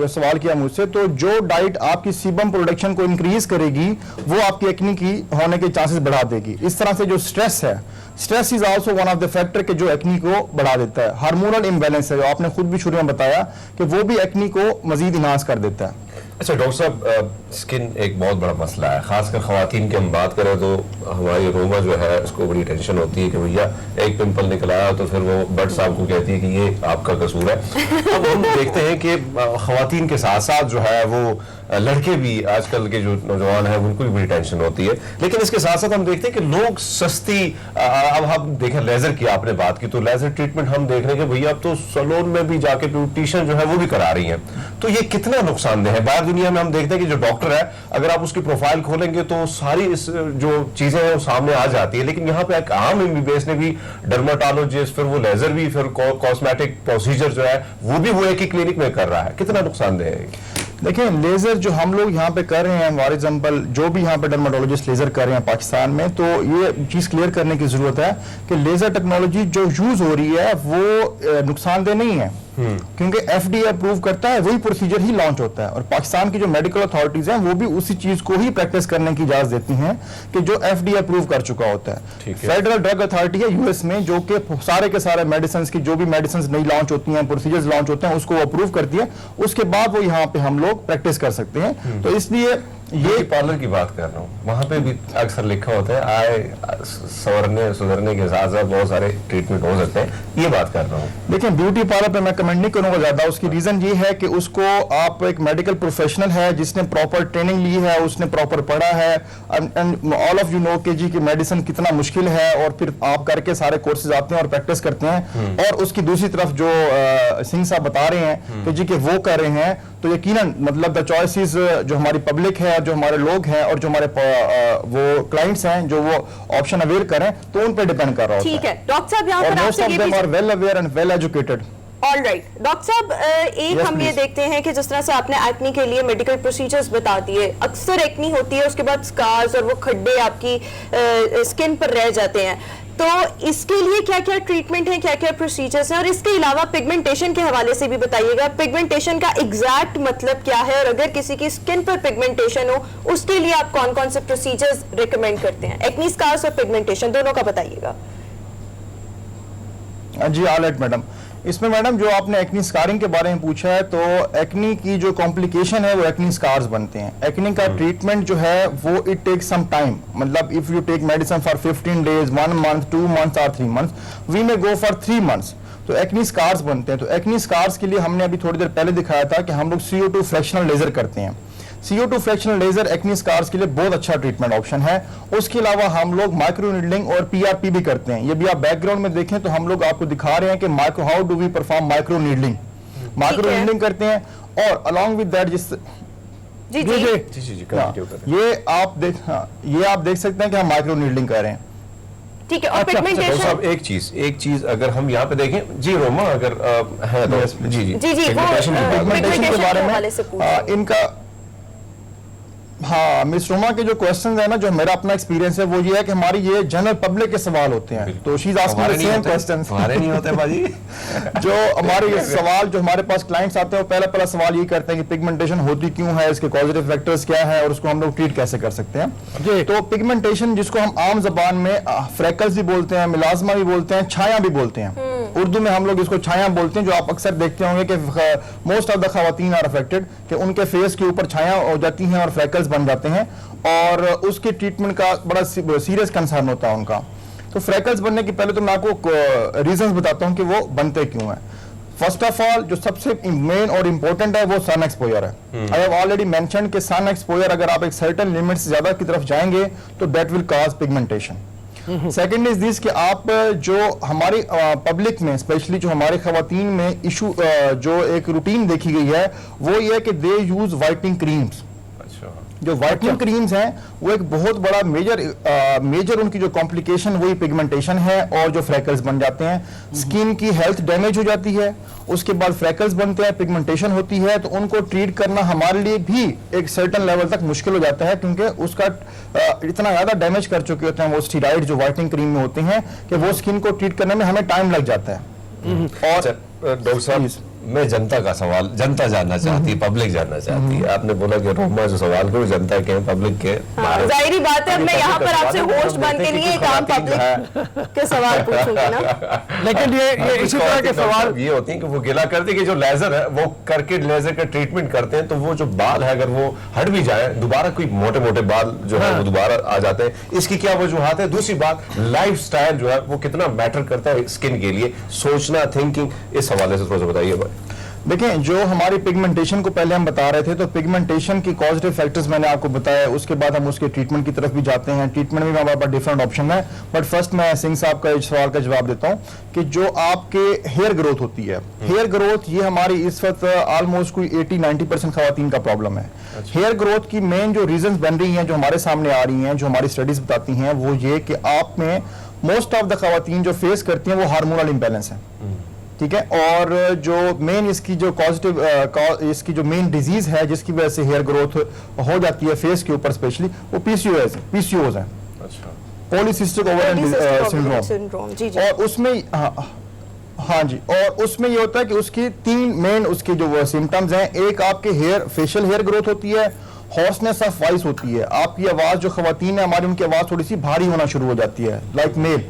सवाल किया मुझसे, तो जो डाइट आपकी सीबम प्रोडक्शन को इंक्रीज करेगी वो आपकी एक्नी की होने के चांसेस बढ़ा देगी। इस तरह से जो स्ट्रेस है, stress is also one of the factor के जो एक्नी को बढ़ा देता है। हार्मोनल इम्बैलेंस है जो आपने खुद भी शुरू में बताया कि वो भी एक्नी को मजीद इनहांस कर देता है। अच्छा डॉक्टर साहब, स्किन एक बहुत बड़ा मसला है, खासकर खवातीन की हम बात करें तो हमारी रोमा जो है उसको बड़ी टेंशन होती है कि भैया एक पिंपल निकल आया तो फिर वो बट साहब को कहती है कि ये आपका कसूर है। अब हम देखते हैं कि खवातीन के साथ साथ जो है वो लड़के भी आजकल के जो नौजवान हैं उनको भी बड़ी टेंशन होती है, लेकिन इसके साथ साथ हम देखते हैं कि लोग सस्ती, अब हम देखें लेजर की आपने बात की तो लेजर ट्रीटमेंट हम देख रहे हैं कि भैया अब तो सैलून में भी जाके ब्यूटिशियन जो है वो भी करा रही हैं, तो ये कितना नुकसानदेह है। बाहर दुनिया में हम देखते हैं कि जो डॉक्टर है अगर आप उसकी प्रोफाइल खोलेंगे तो सारी इस जो चीजें हैं वो सामने आ जाती है, लेकिन यहाँ पे एक आम एमबीबीएस ने भी डर्माटोलॉजिस्ट, फिर वो लेजर भी, फिर कॉस्मेटिक प्रोसीजर जो है वो भी वो एक ही क्लिनिक में कर रहा है, कितना नुकसानदेह है। देखिए लेजर जो हम लोग यहाँ पे कर रहे हैं, फॉर एग्जांपल जो भी यहाँ पे डर्माटोलॉजिस्ट लेजर कर रहे हैं पाकिस्तान में, तो ये चीज क्लियर करने की जरूरत है कि लेजर टेक्नोलॉजी जो यूज हो रही है वो नुकसानदेह नहीं है, क्योंकि एफडीए अप्रूव करता है वही प्रोसीजर ही लॉन्च होता है। और पाकिस्तान की जो मेडिकल अथॉरिटीज हैं वो भी उसी चीज को ही प्रैक्टिस करने की इजाजत देती हैं कि जो एफडीए अप्रूव कर चुका होता है। फेडरल ड्रग अथॉरिटी है यूएस में जो कि सारे के सारे मेडिसिन की जो भी मेडिसिन नई लॉन्च होती हैं, प्रोसीजर्स लॉन्च होते हैं, उसको अप्रूव करती है, उसके बाद वो यहाँ पे हम लोग प्रैक्टिस कर सकते हैं। तो इसलिए ये पार्लर की बात कर रहा हूँ, वहां पे भी अक्सर लिखा होता है आए संवरने सुधरने के साथ साथ बहुत सारे ट्रीटमेंट हो सकते हैं, ये बात कर रहा हूँ। लेकिन ब्यूटी पार्लर पे मैं कमेंट नहीं करूंगा ज्यादा, उसकी रीजन ये है कि उसको आप एक मेडिकल प्रोफेशनल है जिसने प्रॉपर ट्रेनिंग ली है, उसने प्रॉपर पढ़ा है, and all of you know कि जी की मेडिसिन कितना मुश्किल है, और फिर आप करके सारे कोर्सेज आते हैं और प्रैक्टिस करते हैं। और उसकी दूसरी तरफ जो सिंह साहब बता रहे हैं कि जी के वो कर रहे हैं, तो यकीनन मतलब द चॉइसेस जो हमारी पब्लिक है, जो हमारे लोग हैं और जो हमारे वो क्लाइंट्स हैं जो वो ऑप्शन अवेल करें, तो उन पे डिपेंड कर रहा होता है। ठीक है डॉक्टर साहब, यहाँ पर most of them are well aware and well educated. All right doctor साहब, एक हम ये देखते हैं कि जिस तरह से आपने एक्नी के लिए मेडिकल प्रोसीजर्स बता दिए, अक्सर एक्नी होती है उसके बाद स्कार्स और वो खड्डे आपकी स्किन पर रह जाते हैं, तो इसके लिए क्या क्या ट्रीटमेंट है, क्या क्या प्रोसीजर्स हैं, और इसके अलावा पिगमेंटेशन के हवाले से भी बताइएगा। पिगमेंटेशन का एग्जैक्ट मतलब क्या है, और अगर किसी की स्किन पर पिगमेंटेशन हो उसके लिए आप कौन कौन से प्रोसीजर्स रिकमेंड करते हैं, एक्नी स्कार्स और पिगमेंटेशन दोनों का बताइएगा। जी ऑलराइट मैडम, इसमें मैडम जो आपने एक्नी स्कारिंग के बारे में पूछा है, तो एक्नी की जो कॉम्प्लिकेशन है वो एक्नी स्कार्स बनते हैं। एक्नी का ट्रीटमेंट जो है वो इट टेक्स सम टाइम, मतलब if you take medicine for 15 days, 1 month, 2 months और 3 months, we may go for 3 months, तो एक्नी स्कार्स बनते हैं। तो एक्नी स्कार्स के लिए हमने अभी थोड़ी देर पहले दिखाया था कि हम लोग CO2 फ्रैक्शनल लेजर करते हैं। CO2 fractional laser acne scars के लिए बहुत अच्छा ट्रीटमेंट ऑप्शन है। उसके अलावा हम लोग माइक्रो नीडलिंग और PRP भी करते हैं। ये भी आप बैकग्राउंड में देखें तो हम लोग आपको दिखा रहे हैं कि how do we perform micro needling. Micro needling करते हैं, और अलॉन्ग विद दैट जी जी जी जी जी जी continue करें। ये आप देख सकते हैं कि हम माइक्रो नीडलिंग कर रहे हैं। ठीक है। और डॉक्टर पिगमेंटेशन साहब एक चीज अगर हम यहाँ पे देखें जी रोमा अगर है तो जी जी जी जी वो Pigmentation की बात है। पिगमेंटेशन के बारे हवाले से में पूछिए। इनका हाँ मिस रोमा के जो क्वेश्चन है ना, जो मेरा अपना एक्सपीरियंस है वो ये है कि हमारी ये जनरल पब्लिक के सवाल होते हैं, तो she is asking the same questions. हमारे नहीं होते बाजी। जो हमारे ये सवाल जो हमारे पास क्लाइंट्स आते हैं वो पहला सवाल ये करते हैं कि पिगमेंटेशन होती क्यों है, इसके कॉजेटिव फैक्टर्स क्या है और उसको हम लोग ट्रीट कैसे कर सकते हैं। तो पिगमेंटेशन जिसको हम आम जबान में फ्रेकल्स भी बोलते हैं, मिलाजमा भी बोलते हैं, छाया भी बोलते हैं, उर्दू में हम लोग इसको छाया बोलते हैं, जो आप अक्सर देखते होंगे कि मोस्ट ऑफ द खवातीन आर अफेक्टेड कि उनके फेस के ऊपर छाया हो जाती हैं और फ्रेकल्स बन जाते हैं और उसके ट्रीटमेंट का बड़ा सीरियस कंसर्न होता है उनका। तो फ्रेकल्स बनने की पहले तो मैं आपको रीजंस बताता हूं कि वो बनते क्यों हैं। फर्स्ट ऑफ ऑल जो सबसे मेन और इंपॉर्टेंट है वो सन एक्सपोजर है। आई हैव ऑलरेडी मेंशन्ड कि सन एक्सपोजर अगर आप एक सर्टेन लिमिट से ज्यादा की तरफ जाएंगे तो that will cause pigmentation. Second is this कि आप जो हमारी पब्लिक में स्पेशली जो हमारे खवातीन में इशू जो एक रूटीन देखी गई है वो ये है कि दे यूज वाइटनिंग क्रीम्स। जो वाइटनिंग क्रीम्स हैं वो एक बहुत बड़ा मेजर उनकी जो कॉम्प्लिकेशन वही पिगमेंटेशन है और जो फ्रैकल्स बन जाते हैं। स्किन की हेल्थ डैमेज हो जाती है, उसके बाद फ्रैकल्स बनते हैं, पिगमेंटेशन होती है, तो उनको ट्रीट करना हमारे लिए भी एक सर्टेन लेवल तक मुश्किल हो जाता है क्योंकि उसका इतना ज्यादा डैमेज कर चुके होते हैं वो स्टेरॉइड जो वाइटनिंग क्रीम में होते हैं कि वो स्किन को ट्रीट करने में हमें टाइम लग जाता है। और डॉक्टर साहब मैं जनता का सवाल, जनता जानना चाहती है, पब्लिक जानना चाहती है। आपने बोला कि रोमा जो सवाल करो जनता के पब्लिक के, जाहिर बात है मैं यहाँ पर आपसे होस्ट बन के लिए एक आम पब्लिक के सवाल पूछूंगी ना। लेकिन ये इसी तरह के सवाल ये होते हैं कि वो गिला करते कि जो लेजर है वो करके लेजर का ट्रीटमेंट करते हैं तो वो जो बाल है अगर वो हट भी जाए दोबारा कोई मोटे मोटे बाल जो है वो दोबारा आ जाते हैं। इसकी क्या वजूहत है? दूसरी बात लाइफस्टाइल जो है वो कितना मैटर करता है स्किन के लिए, सोचना, थिंकिंग, इस हवाले से थोड़ा सा बताइए भाई। देखें जो हमारी पिगमेंटेशन को पहले हम बता रहे थे तो पिगमेंटेशन की पॉजिटिव फैक्टर्स मैंने आपको बताया, उसके बाद हम उसके ट्रीटमेंट की तरफ भी जाते हैं। ट्रीटमेंट में हमारे पास डिफरेंट ऑप्शन है, बट फर्स्ट मैं सिंह साहब का इस सवाल का जवाब देता हूं कि जो आपके हेयर ग्रोथ होती है, हेयर ग्रोथ ये हमारी इस वक्त ऑलमोस्ट कोई 80-90% खवातीन का प्रॉब्लम है। हेयर ग्रोथ की मेन जो रीजन बन रही हैं जो हमारे सामने आ रही हैं, जो हमारी स्टडीज बताती हैं, वो ये कि आप में मोस्ट ऑफ द खवातीन जो फेस करती हैं वो हार्मोनल इंबैलेंस है, ठीक है। और जो मेन इसकी जो पॉजिटिव इसकी जो मेन डिजीज है जिसकी वजह से हेयर ग्रोथ हो जाती है फेस के ऊपर स्पेशली, वो पीसीओएस है, पॉलीसिस्टिक ओवरियन सिंड्रोम। और उसमें हाँ जी, और उसमें ये होता है कि उसकी 3 मेन उसके जो सिम्टम्स हैं, एक आपके फेशियल हेयर ग्रोथ होती है, हॉर्सनेस ऑफ वॉइस होती है, आपकी आवाज जो खवातीन है हमारी उनकी आवाज थोड़ी सी भारी होना शुरू हो जाती है लाइक मेल।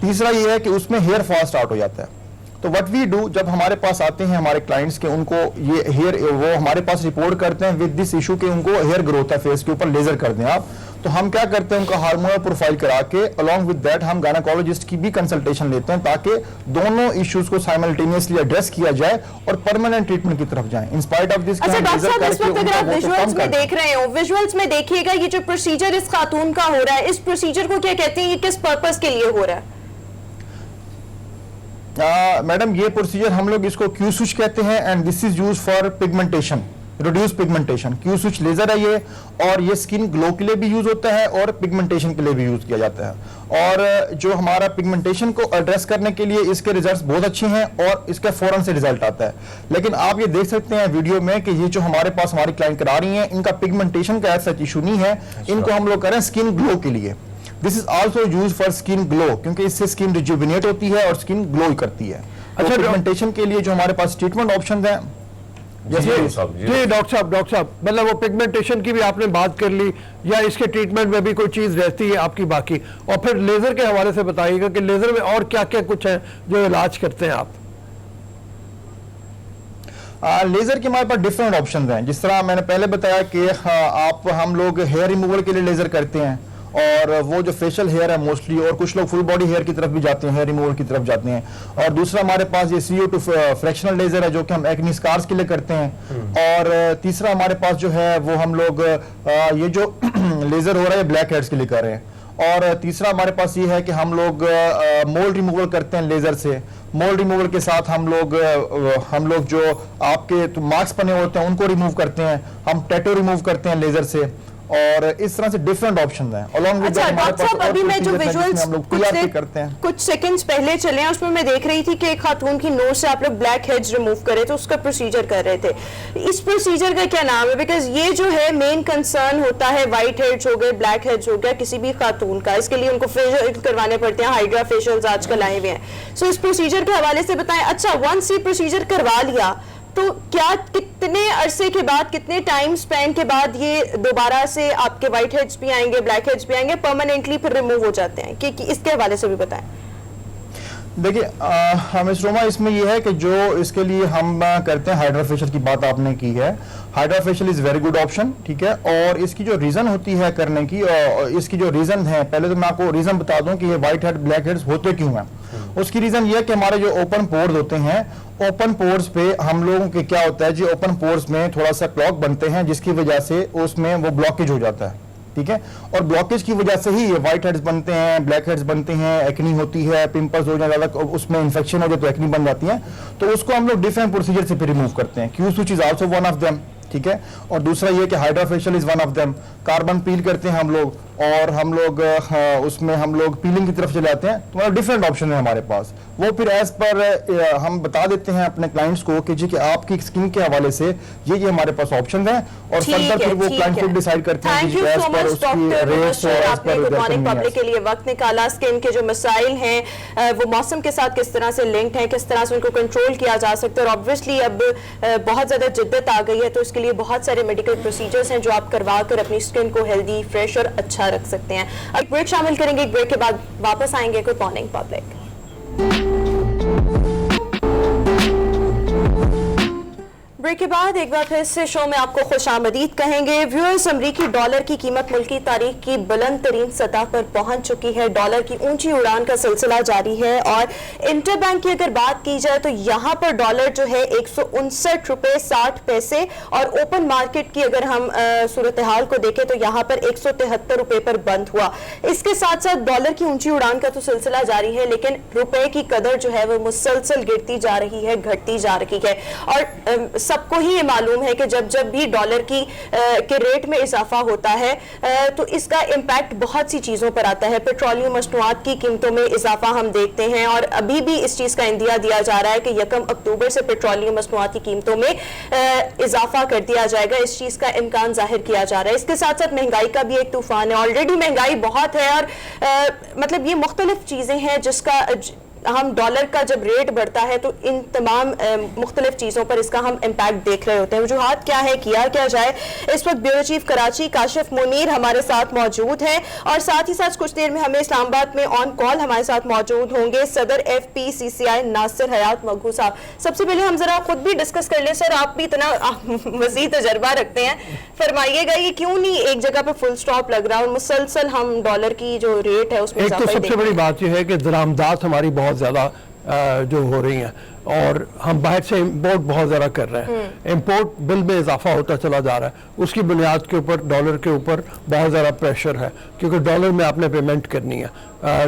तीसरा ये है कि उसमें हेयर फॉल स्टार्ट हो जाता है। तो व्हाट वी डू, जब हमारे पास आते हैं हमारे क्लाइंट्स के, उनको ये हेयर वो हमारे पास रिपोर्ट करते हैं विद दिस इशू के उनको हेयर ग्रोथ है फेस के ऊपर, लेजर कर दें आप, तो हम क्या करते हैं उनका हार्मोनल प्रोफाइल करा के अलोंग विद दैट हम गायनेकोलॉजिस्ट की भी कंसल्टेशन लेते हैं ताकि दोनों इश्यूज को साइमल्टेनियसली एड्रेस किया जाए और परमानेंट ट्रीटमेंट की तरफ जाए। इन स्पाइट ऑफ दिस अच्छा डॉक्टर साहब, इस वक्त अगर आप विजुअल्स में देख रहे हो, विजुअल्स में देखिएगा ये जो प्रोसीजर इस खातून का हो रहा है, इस प्रोसीजर को क्या कहते हैं, ये किस पर्पस के लिए हो रहा है? मैडम ये प्रोसीजर हम लोग इसको क्यू स्विच कहते हैं and this is use for pigmentation, reduce pigmentation. Q switch laser है ये, और ये स्किन ग्लो के लिए भी यूज होता है और पिगमेंटेशन के लिए भी यूज किया जाता है। और जो हमारा पिगमेंटेशन को एड्रेस करने के लिए इसके रिजल्ट्स बहुत अच्छे हैं और इसका फौरन से रिजल्ट आता है। लेकिन आप ये देख सकते हैं वीडियो में कि ये जो हमारे पास हमारी क्लाइंट करा रही हैं इनका पिगमेंटेशन का ऐसा इशू नहीं है, इनको हम लोग करें स्किन ग्लो के लिए। This is also used for skin glow क्योंकि इससे स्किन रिजुविनेट होती है और स्किन ग्लो करती है। अच्छा, पिगमेंटेशन के लिए जो हमारे पास ट्रीटमेंट ऑप्शंस हैं, जी डॉक्टर साहब, मतलब वो पिगमेंटेशन की भी आपने बात कर ली, या इसके ट्रीटमेंट में भी कोई चीज रहती है आपकी बाकी, और फिर लेजर के हवाले से बताइएगा कि लेजर में और क्या क्या कुछ है जो इलाज करते हैं आप? लेजर के हमारे पास डिफरेंट ऑप्शंस हैं। जिस तरह मैंने पहले बताया कि हम लोग हेयर रिमूवल के लिए लेजर करते हैं, और वो जो फेशियल हेयर है मोस्टली, और कुछ लोग फुल बॉडी हेयर की तरफ भी जाते हैं, हेयर रिमूवल की तरफ जाते हैं। और दूसरा हमारे पास ये CO2 फ्रैक्शनल लेजर है जो कि हम एक्ने स्कार्स के लिए करते हैं। और तीसरा हमारे पास जो है वो हम लोग ये जो लेजर हो रहा है ब्लैक हेड्स के लिए कर रहे हैं। और तीसरा हमारे पास ये है कि हम लोग मोल्ड रिमूवल करते हैं लेजर से। मोल्ड रिमूवल के साथ हम लोग जो आपके मार्क्स बने होते हैं उनको रिमूव करते हैं, हम टैटू रिमूव करते हैं लेजर से, और इस तरह से डिफरेंट ऑप्शन हैं। अच्छा डॉक्टर साहब, अभी मैं जो विजुअल्स करते हैं कुछ सेकंड्स पहले चले हैं उसमें मैं देख रही थी कि एक खातून की नोज से आप लोग ब्लैक हेड्स रिमूव करे तो उसका प्रोसीजर कर रहे थे। इस प्रोसीजर का क्या नाम है? बिकॉज ये जो है मेन कंसर्न होता है व्हाइट हेड्स हो गए, ब्लैक हेड्स हो गया किसी भी खातून का, इसके लिए उनको फेशियल करवाने पड़ते हैं, हाइड्रा फेशियल्स आजकल आए हुए हैं। सो इस प्रोसीजर के हवाले से बताएं। अच्छा, वंस ये प्रोसीजर करवा लिया तो क्या कितने अरसे के बाद, कितने टाइम स्पेंड के बाद ये दोबारा से आपके व्हाइट हेड्स भी आएंगे, ब्लैक हेड्स भी आएंगे, परमानेंटली फिर रिमूव हो जाते हैं कि इसके हवाले से भी बताएं। देखिए मिस रोमा, इसमें यह है कि जो इसके लिए हम करते हैं हाइड्रा फेशियल की बात आपने की है, hydra facial is very good option, ठीक है। और इसकी जो रीजन होती है करने की, इसकी जो रीजन है, पहले तो मैं आपको रीजन बता दूं कि ये व्हाइट हेड ब्लैक हेड्स होते क्यों हैं। उसकी रीजन ये है कि हमारे जो ओपन पोर्स होते हैं, ओपन पोर्स पे हम लोगों के क्या होता है जी, ओपन पोर्स में थोड़ा सा क्लॉग बनते हैं जिसकी वजह से उसमें वो ब्लॉकेज हो जाता है, ठीक है। और ब्लॉकेज की वजह से ही ये व्हाइट हेड्स बनते हैं, ब्लैक हेड्स बनते हैं, एक्नी होती है, पिंपल्स हो जाए, उसमें इन्फेक्शन हो जाए तो एक्नी बन जाती है। तो उसको हम लोग डिफरेंट प्रोसीजर से फिर रिमूव करते हैं। Q switch is also one of them, ठीक है। और दूसरा ये कि hydra facial is one of them. Carbon peel करते हैं हम लोग, और हम लोग उसमें हम लोग पीलिंग की तरफ चले जाते हैं। तो डिफरेंट ऑप्शन है हमारे पास, वो फिर एज पर हम बता देते हैं अपने क्लाइंट्स को कि जी कि आपकी स्किन के हवाले से ये हमारे पास ऑप्शन हैं, और फर्दर फिर वो क्लाइंट खुद डिसाइड करते हैं कि एज पर उसकी रेट्स और एज पर मॉर्निंग पब्लिक के लिए वक्त निकाला। स्किन के जो मसाइल हैं वो मौसम के साथ किस तरह से लिंक्ड हैं, किस तरह से उनको कंट्रोल किया जा सकता है, और ऑब्वियसली अब बहुत ज्यादा जिद्दत आ गई है तो इसके लिए बहुत सारे मेडिकल प्रोसीजर्स हैं जो आप करवा कर अपनी स्किन को हेल्दी, फ्रेश और अच्छा रख सकते हैं। अब ब्रेक शामिल करेंगे, एक ब्रेक के बाद वापस आएंगे गुड मॉर्निंग पब्लिक। ब्रेक के बाद एक बार फिर से शो में आपको खुशामदीद कहेंगे। व्यूअर्स, अमरीकी डॉलर की कीमत मुल्की तारीख की बुलंद तरीन सतह पर पहुंच चुकी है। डॉलर की ऊंची उड़ान का सिलसिला जारी है, और इंटरबैंक की अगर बात की जाए तो यहां पर डॉलर जो है 159 रुपए 60 पैसे, और ओपन मार्केट की अगर हम सूरत हाल को देखें तो यहां पर 173 रुपए पर बंद हुआ। इसके साथ साथ डॉलर की ऊंची उड़ान का तो सिलसिला जारी है, लेकिन रुपए की कदर जो है वो मुसलसल गिरती जा रही है, घटती जा रही है। और सबको ही ये मालूम है कि जब भी डॉलर की के रेट में इजाफा होता है तो इसका इम्पैक्ट बहुत सी चीजों पर आता है। पेट्रोलियम मसनूआत की कीमतों में इजाफा हम देखते हैं, और अभी भी इस चीज का इंदिया दिया जा रहा है कि 1 अक्टूबर से पेट्रोलियम मसनूआत की कीमतों में इजाफा कर दिया जाएगा। इस चीज का इम्कान जाहिर किया जा रहा है। इसके साथ साथ महंगाई का भी एक तूफान है। ऑलरेडी महंगाई बहुत है, और मतलब ये मुख्तलिफ चीजें हैं जिसका हम डॉलर का जब रेट बढ़ता है तो इन तमाम मुख्तलिफ चीज़ों पर इसका हम इम्पैक्ट देख रहे होते हैं। वजूहात क्या है, किया क्या जाए। इस वक्त ब्यूरो चीफ कराची काशिफ मुनीर हमारे साथ मौजूद है, और साथ ही साथ कुछ देर में हमें इस्लामाबाद में ऑन कॉल हमारे साथ मौजूद होंगे सदर FPCCI नासिर हयात मगहू साहब। सबसे पहले हम जरा खुद भी डिस्कस कर लें। सर, आप भी इतना मजीद तजर्बा रखते हैं, फरमाइएगा ये क्यों नहीं एक जगह पर फुल स्टॉप लग रहा है और मुसलसल हम डॉलर की जो रेट है उसमें एक तो सबसे बड़ी बात यह है कि दरामदात हमारी बहुत ज़्यादा जो हो रही हैं, और हम बाहर से इंपोर्ट बहुत ज़्यादा कर रहे हैं। इंपोर्ट बिल में इजाफा होता चला जा रहा है। उसकी बुनियाद के ऊपर डॉलर के ऊपर बहुत ज़्यादा प्रेशर है, क्योंकि डॉलर में आपने पेमेंट करनी है।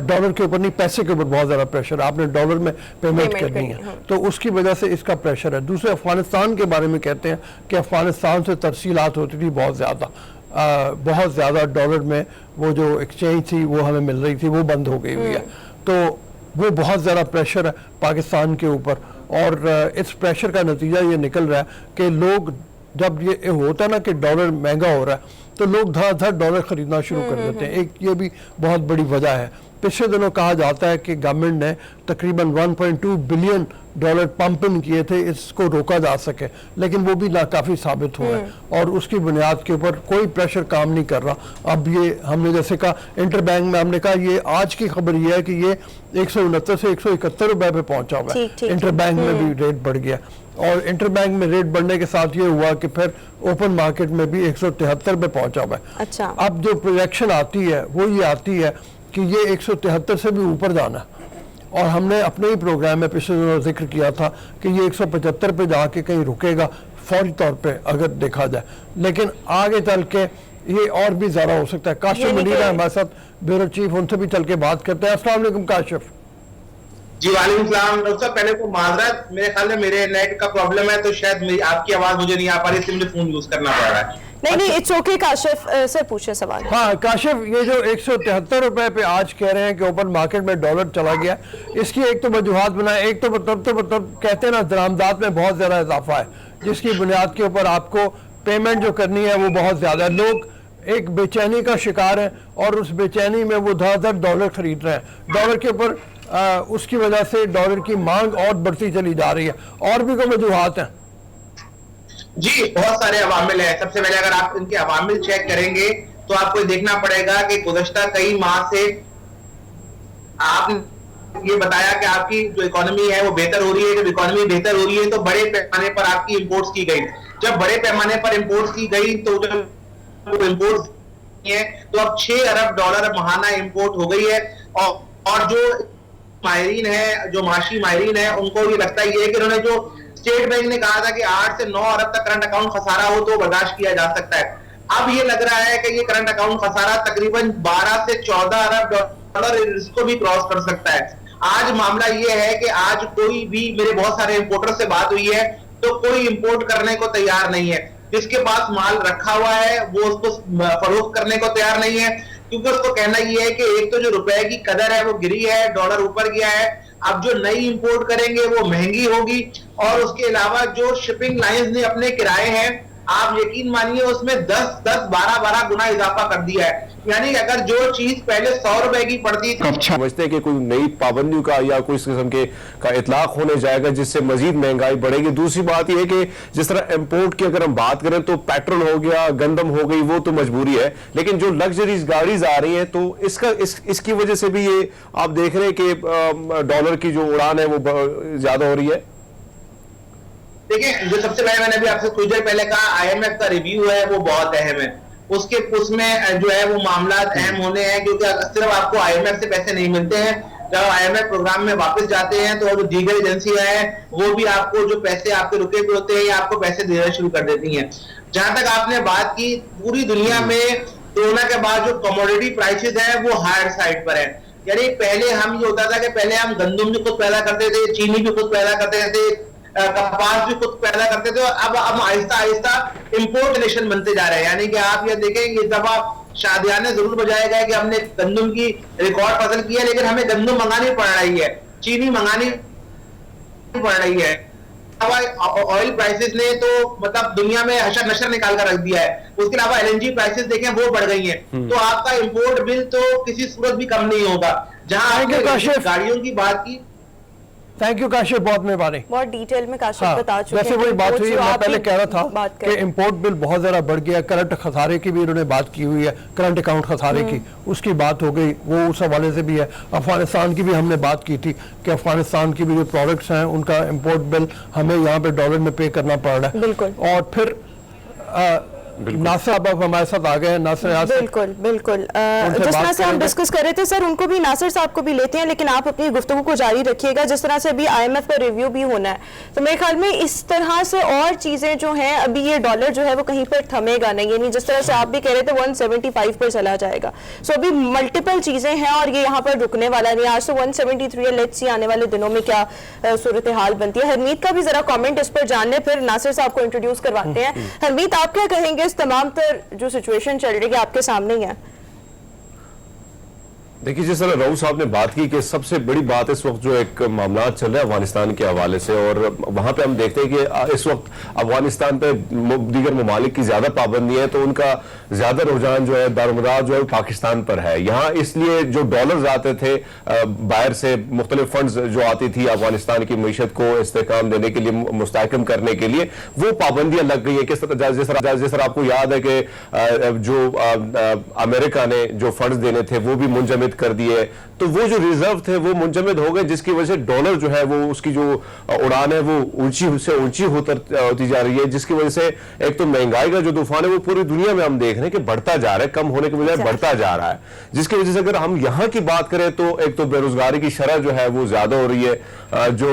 डॉलर के ऊपर नहीं, पैसे के ऊपर बहुत ज़्यादा प्रेशर है, आपने डॉलर में पेमेंट करनी है, तो उसकी वजह से इसका प्रेशर है। दूसरे अफगानिस्तान के बारे में कहते हैं कि अफगानिस्तान से तरसीलात होती थी बहुत ज़्यादा डॉलर में, वो जो एक्सचेंज थी वो हमें मिल रही थी, वो बंद हो गई हुई है। तो वो बहुत ज़्यादा प्रेशर है पाकिस्तान के ऊपर, और इस प्रेशर का नतीजा ये निकल रहा है कि लोग, जब ये होता है ना कि डॉलर महंगा हो रहा है तो लोग धड़ाधड़ डॉलर खरीदना शुरू कर देते हैं। एक ये भी बहुत बड़ी वजह है। पिछले दिनों कहा जाता है कि गवर्नमेंट ने तकरीबन 1.2 बिलियन डॉलर पंप इन किए थे इसको रोका जा सके, लेकिन वो भी नाकाफी साबित हुआ है, और उसकी बुनियाद के ऊपर कोई प्रेशर काम नहीं कर रहा। अब ये हमने जैसे कहा इंटरबैंक में, हमने कहा ये आज की खबर ये है कि ये 169 से 171 रुपए पे पहुंचा हुआ है। इंटरबैंक में भी रेट बढ़ गया, और इंटरबैंक में रेट बढ़ने के साथ ये हुआ कि फिर ओपन मार्केट में भी 173 पे पहुंचा हुआ है। अच्छा। अब जो प्रोजेक्शन आती है वो ये आती है कि ये 173 से भी ऊपर जाना है, और हमने अपने ही प्रोग्राम में पिछले दिनों जिक्र किया था कि ये 175 पे जाके कहीं रुकेगा फौरी तौर पे अगर देखा जाए, लेकिन आगे चल के ये और भी ज्यादा हो सकता है। काशिफ मुनीर है हमारे साथ, ब्यूरो चीफ, उनसे भी चल के बात करते हैं। अस्सलाम वालेकुम काशिफ। जी वालेकुम सलाम। डॉक्टर साहब पहले तो माजरत, मेरे ख्याल में मेरे नेट का प्रॉब्लम है तो शायद मेरी आपकी आवाज मुझे नहीं आ पा रही, इसलिए मुझे फोन यूज करना पड़ रहा है। नहीं, इट्स ओके काशिफ, से पूछे सवाल। हाँ काशिफ, ये जो 173 रुपए पे आज कह रहे हैं कि ओपन मार्केट में डॉलर चला गया, इसकी एक तो वजूहात बनाए, एक तो मतलब कहते हैं ना दरामदात में बहुत ज्यादा इजाफा है, जिसकी बुनियाद के ऊपर आपको पेमेंट जो करनी है वो बहुत ज्यादा है। लोग एक बेचैनी का शिकार है और उस बेचैनी में वो धड़ाधड़ डॉलर खरीद रहे हैं। डॉलर के ऊपर उसकी वजह से डॉलर की मांग और बढ़ती चली जा रही है। और भी कोई वजूहात हैं? जी बहुत सारे अवामिल है। सबसे पहले अगर आप इनके अवामिल चेक करेंगे तो आपको देखना पड़ेगा कि गुज़श्ता कई माह से आप ये बताया कि आपकी जो इकोनॉमी है वो बेहतर हो रही है। जब इकोनॉमी बेहतर हो रही है तो बड़े पैमाने पर आपकी इंपोर्ट्स की गई। जब बड़े पैमाने पर इंपोर्ट्स की गई तो जब इंपोर्ट्स है तो अब 6 अरब डॉलर महाना इंपोर्ट हो गई है। और जो माहिरीन है, जो माशी माहिरीन है, उनको ये लगता है कि उन्होंने जो स्टेट बैंक ने कहा था कि 8 से 9 अरब तक करंट अकाउंट खसारा हो तो बर्दाश्त किया जा सकता है, अब ये लग रहा है कि ये करंट अकाउंट खसारा तकरीबन 12 से 14 अरब डॉलर इसको भी क्रॉस कर सकता है। आज मामला ये है कि आज कोई भी, मेरे बहुत सारे इंपोर्टर से बात हुई है तो कोई इंपोर्ट करने को तैयार नहीं है। जिसके पास माल रखा हुआ है वो उसको फरोख्त करने को तैयार नहीं है, क्योंकि उसको कहना ये है कि एक तो जो रुपए की कदर है वो गिरी है, डॉलर ऊपर गया है, अब जो नई इंपोर्ट करेंगे वो महंगी होगी। और उसके अलावा जो शिपिंग लाइंस ने अपने किराए हैं, आप यकीन मानिए उसमें 10-12 गुना इजाफा कर दिया है। यानी अगर जो चीज पहले 100 रुपए की पड़ती थी, समझते हैं कि कोई नई पाबंदियों का या कोई इस किस्म के का इतलाक होने जाएगा जिससे मजीद महंगाई बढ़ेगी। दूसरी बात यह है कि जिस तरह इंपोर्ट की अगर हम बात करें तो पेट्रोल हो गया, गंदम हो गई, वो तो मजबूरी है, लेकिन जो लग्जरीज गाड़ीज आ रही हैं तो इसकी वजह से भी ये आप देख रहे हैं कि डॉलर की जो उड़ान है वो ज्यादा हो रही है। देखिए, जो सबसे पहले मैंने भी आपसे कुछ देर पहले कहा, आईएमएफ का रिव्यू है वो बहुत अहम है। उसमें जो है वो मामला अहम होने हैं, क्योंकि सिर्फ आपको आईएमएफ से पैसे नहीं मिलते हैं। जब आईएमएफ प्रोग्राम में वापस जाते हैं तो जो दीगर एजेंसियां हैं वो भी आपको जो पैसे आपके रुके हुए होते हैं या आपको पैसे देना शुरू कर देती हैं। जहां तक आपने बात की, पूरी दुनिया में कोरोना के बाद जो कमोडिटी प्राइसेस है वो हायर साइड पर है। यानी पहले हम ये होता था कि पहले हम गंदम भी खुद पैदा करते थे, चीनी भी खुद पैदा करते थे, कपास भी खुद पैदा करते थे, अब हम आहिस्ता आहिस्ता इंपोर्ट नेशन बनते जा रहे हैं। यानी कि आप ये देखें, इस दफा शादियाने जरूर बजाया गया कि हमने गंदम की रिकॉर्ड फसल की है, लेकिन हमें गंदम मंगानी पड़ रही है, चीनी मंगानी पड़ रही है। ऑयल प्राइसेस ने तो मतलब दुनिया में हशर नशर निकाल कर रख दिया है। उसके अलावा एलएनजी प्राइसेस देखें वो बढ़ गई हैं, तो आपका इंपोर्ट बिल तो किसी सूरत भी कम नहीं होगा। जहां आपने गाड़ियों की बात की, थैंक यू काशिफ, बहुत मेहरबानी। बहुत डिटेल में काशिफ बता चुके हैं। जैसे वही बात हुई, मैं पहले कह रहा था कि इंपोर्ट बिल बहुत ज्यादा बढ़ गया। करंट खसारे की भी उन्होंने बात की हुई है, करंट अकाउंट खसारे की, उसकी बात हो गई, वो उस हवाले से भी है। अफगानिस्तान की भी हमने बात की थी कि अफगानिस्तान की भी जो प्रोडक्ट्स हैं उनका इंपोर्ट बिल हमें यहाँ पे डॉलर में पे करना पड़ रहा है। बिल्कुल। और फिर नासिर अब हमारे साथ आ गए हैं। नासिर, बिल्कुल जिस तरह से हम डिस्कस कर रहे थे सर, उनको भी, नासिर साहब को भी लेते हैं, लेकिन आप अपनी गुफ्तगू को जारी रखिएगा। जिस तरह से अभी आईएमएफ का रिव्यू भी होना है, तो मेरे ख्याल में इस तरह से और चीजें जो हैं, अभी ये डॉलर जो है वो कहीं पर थमेगा नहीं। यानी जिस तरह से आप भी कह रहे थे 175 पर चला जाएगा, सो अभी मल्टीपल चीजें हैं और ये यहाँ पर रुकने वाला नहीं। आज तो 173 है, लेट्स सी आने वाले दिनों में क्या सूरत हाल बनती है। हरमीत का भी जरा कॉमेंट इस पर जानने, फिर नासिर साहब को इंट्रोड्यूस करवाते हैं। हरमीत, आप क्या कहेंगे इस तमाम तर जो सिचुएशन चल रही है आपके सामने ही है? देखिए, जिस तरह राउत साहब ने बात की कि सबसे बड़ी बात इस वक्त जो एक मामला चल रहा है अफगानिस्तान के हवाले से, और वहां पे हम देखते हैं कि इस वक्त अफगानिस्तान पे दीगर ममालिक की ज्यादा पाबंदी है, तो उनका ज्यादा रुझान जो है, दारोमदार जो है पाकिस्तान पर है। यहाँ इसलिए जो डॉलर्स आते थे बाहर से, मुख्तलिफ फंड्स जो आती थी अफगानिस्तान की मीशत को इस्तेहकाम देने के लिए, मुस्तहकम करने के लिए, वो पाबंदियां लग गई है। जिस तरह आपको याद है कि जो अमेरिका ने जो फंड्स देने थे वो भी मुंजमद कर दिए, तो वो जो रिजर्व थे वो मुंजमद हो गए, जिसकी वजह से डॉलर जो है वो उसकी जो उड़ान है वो ऊंची से ऊंची होती जा रही है, जिसकी वजह से एक तो महंगाई का जो तूफान है वो पूरी दुनिया में हम देख रहे हैं कि बढ़ता जा रहा है, कम होने के बजाय बढ़ता जा रहा है। जिसकी वजह से अगर हम यहाँ की बात करें तो एक तो बेरोजगारी की शरह जो है वो ज्यादा हो रही है, जो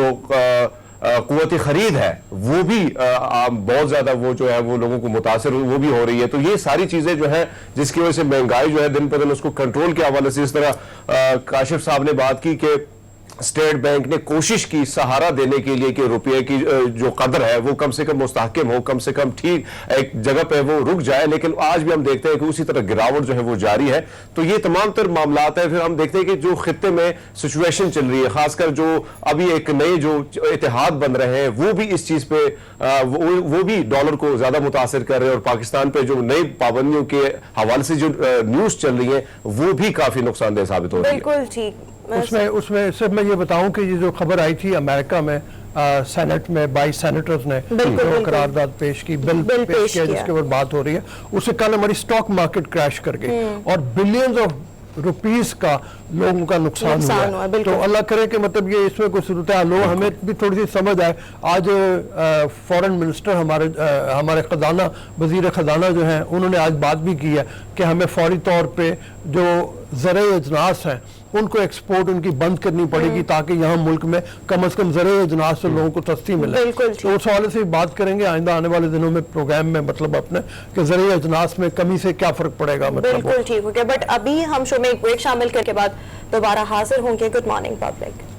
कुव्वत खरीद है वो भी बहुत ज्यादा वो जो है वो लोगों को मुतासिर वो भी हो रही है। तो ये सारी चीजें जो है जिसकी वजह से महंगाई जो है दिन पर दिन उसको कंट्रोल के हवाले से, इस तरह काशिफ साहब ने बात की कि स्टेट बैंक ने कोशिश की सहारा देने के लिए कि रुपये की जो कदर है वो कम से कम मुस्तहकम हो, कम से कम ठीक एक जगह पे वो रुक जाए, लेकिन आज भी हम देखते हैं कि उसी तरह गिरावट जो है वो जारी है। तो ये तमाम तर मामलात है। फिर हम देखते हैं कि जो खित्ते में सिचुएशन चल रही है, खासकर जो अभी एक नए जो इतिहाद बन रहे हैं वो भी इस चीज पे वो भी डॉलर को ज्यादा मुतासिर कर रहे हैं, और पाकिस्तान पे जो नई पाबंदियों के हवाले से जो न्यूज चल रही है वो भी काफी नुकसानदेह साबित हो रही है। बिल्कुल ठीक। उसमें सिर्फ मैं ये बताऊं कि ये जो खबर आई थी अमेरिका में सेनेट में 22 सेनेटर्स ने जो करारदाद पेश की, बिल पेश किया जिसके ऊपर बात हो रही है, उससे कल हमारी स्टॉक मार्केट क्रैश कर गई और बिलियंस ऑफ रुपीस का लोगों का नुकसान हुआ। तो अल्लाह करे कि मतलब ये इसमें कोई सूरत हाल हो, हमें भी थोड़ी सी समझ आए। आज फॉरेन मिनिस्टर हमारे खजाना वजीर खजाना जो हैं उन्होंने आज बात भी की है कि हमें फौरी तौर पे जो ज़रे अजनास हैं उनको एक्सपोर्ट उनकी बंद करनी पड़ेगी ताकि यहाँ मुल्क में कम से कम ज़रे अजनास से लोगों को सस्ती मिले। तो उस हवाले से बात करेंगे आइंदा आने वाले दिनों में प्रोग्राम में, मतलब अपने कि ज़रे अजनास में कमी से क्या फ़र्क पड़ेगा। मतलब बिल्कुल ठीक हो गया। बट अभी हम शो में एक ब्रेक शामिल करके बाद दोबारा हाजिर होंगे। Good morning public.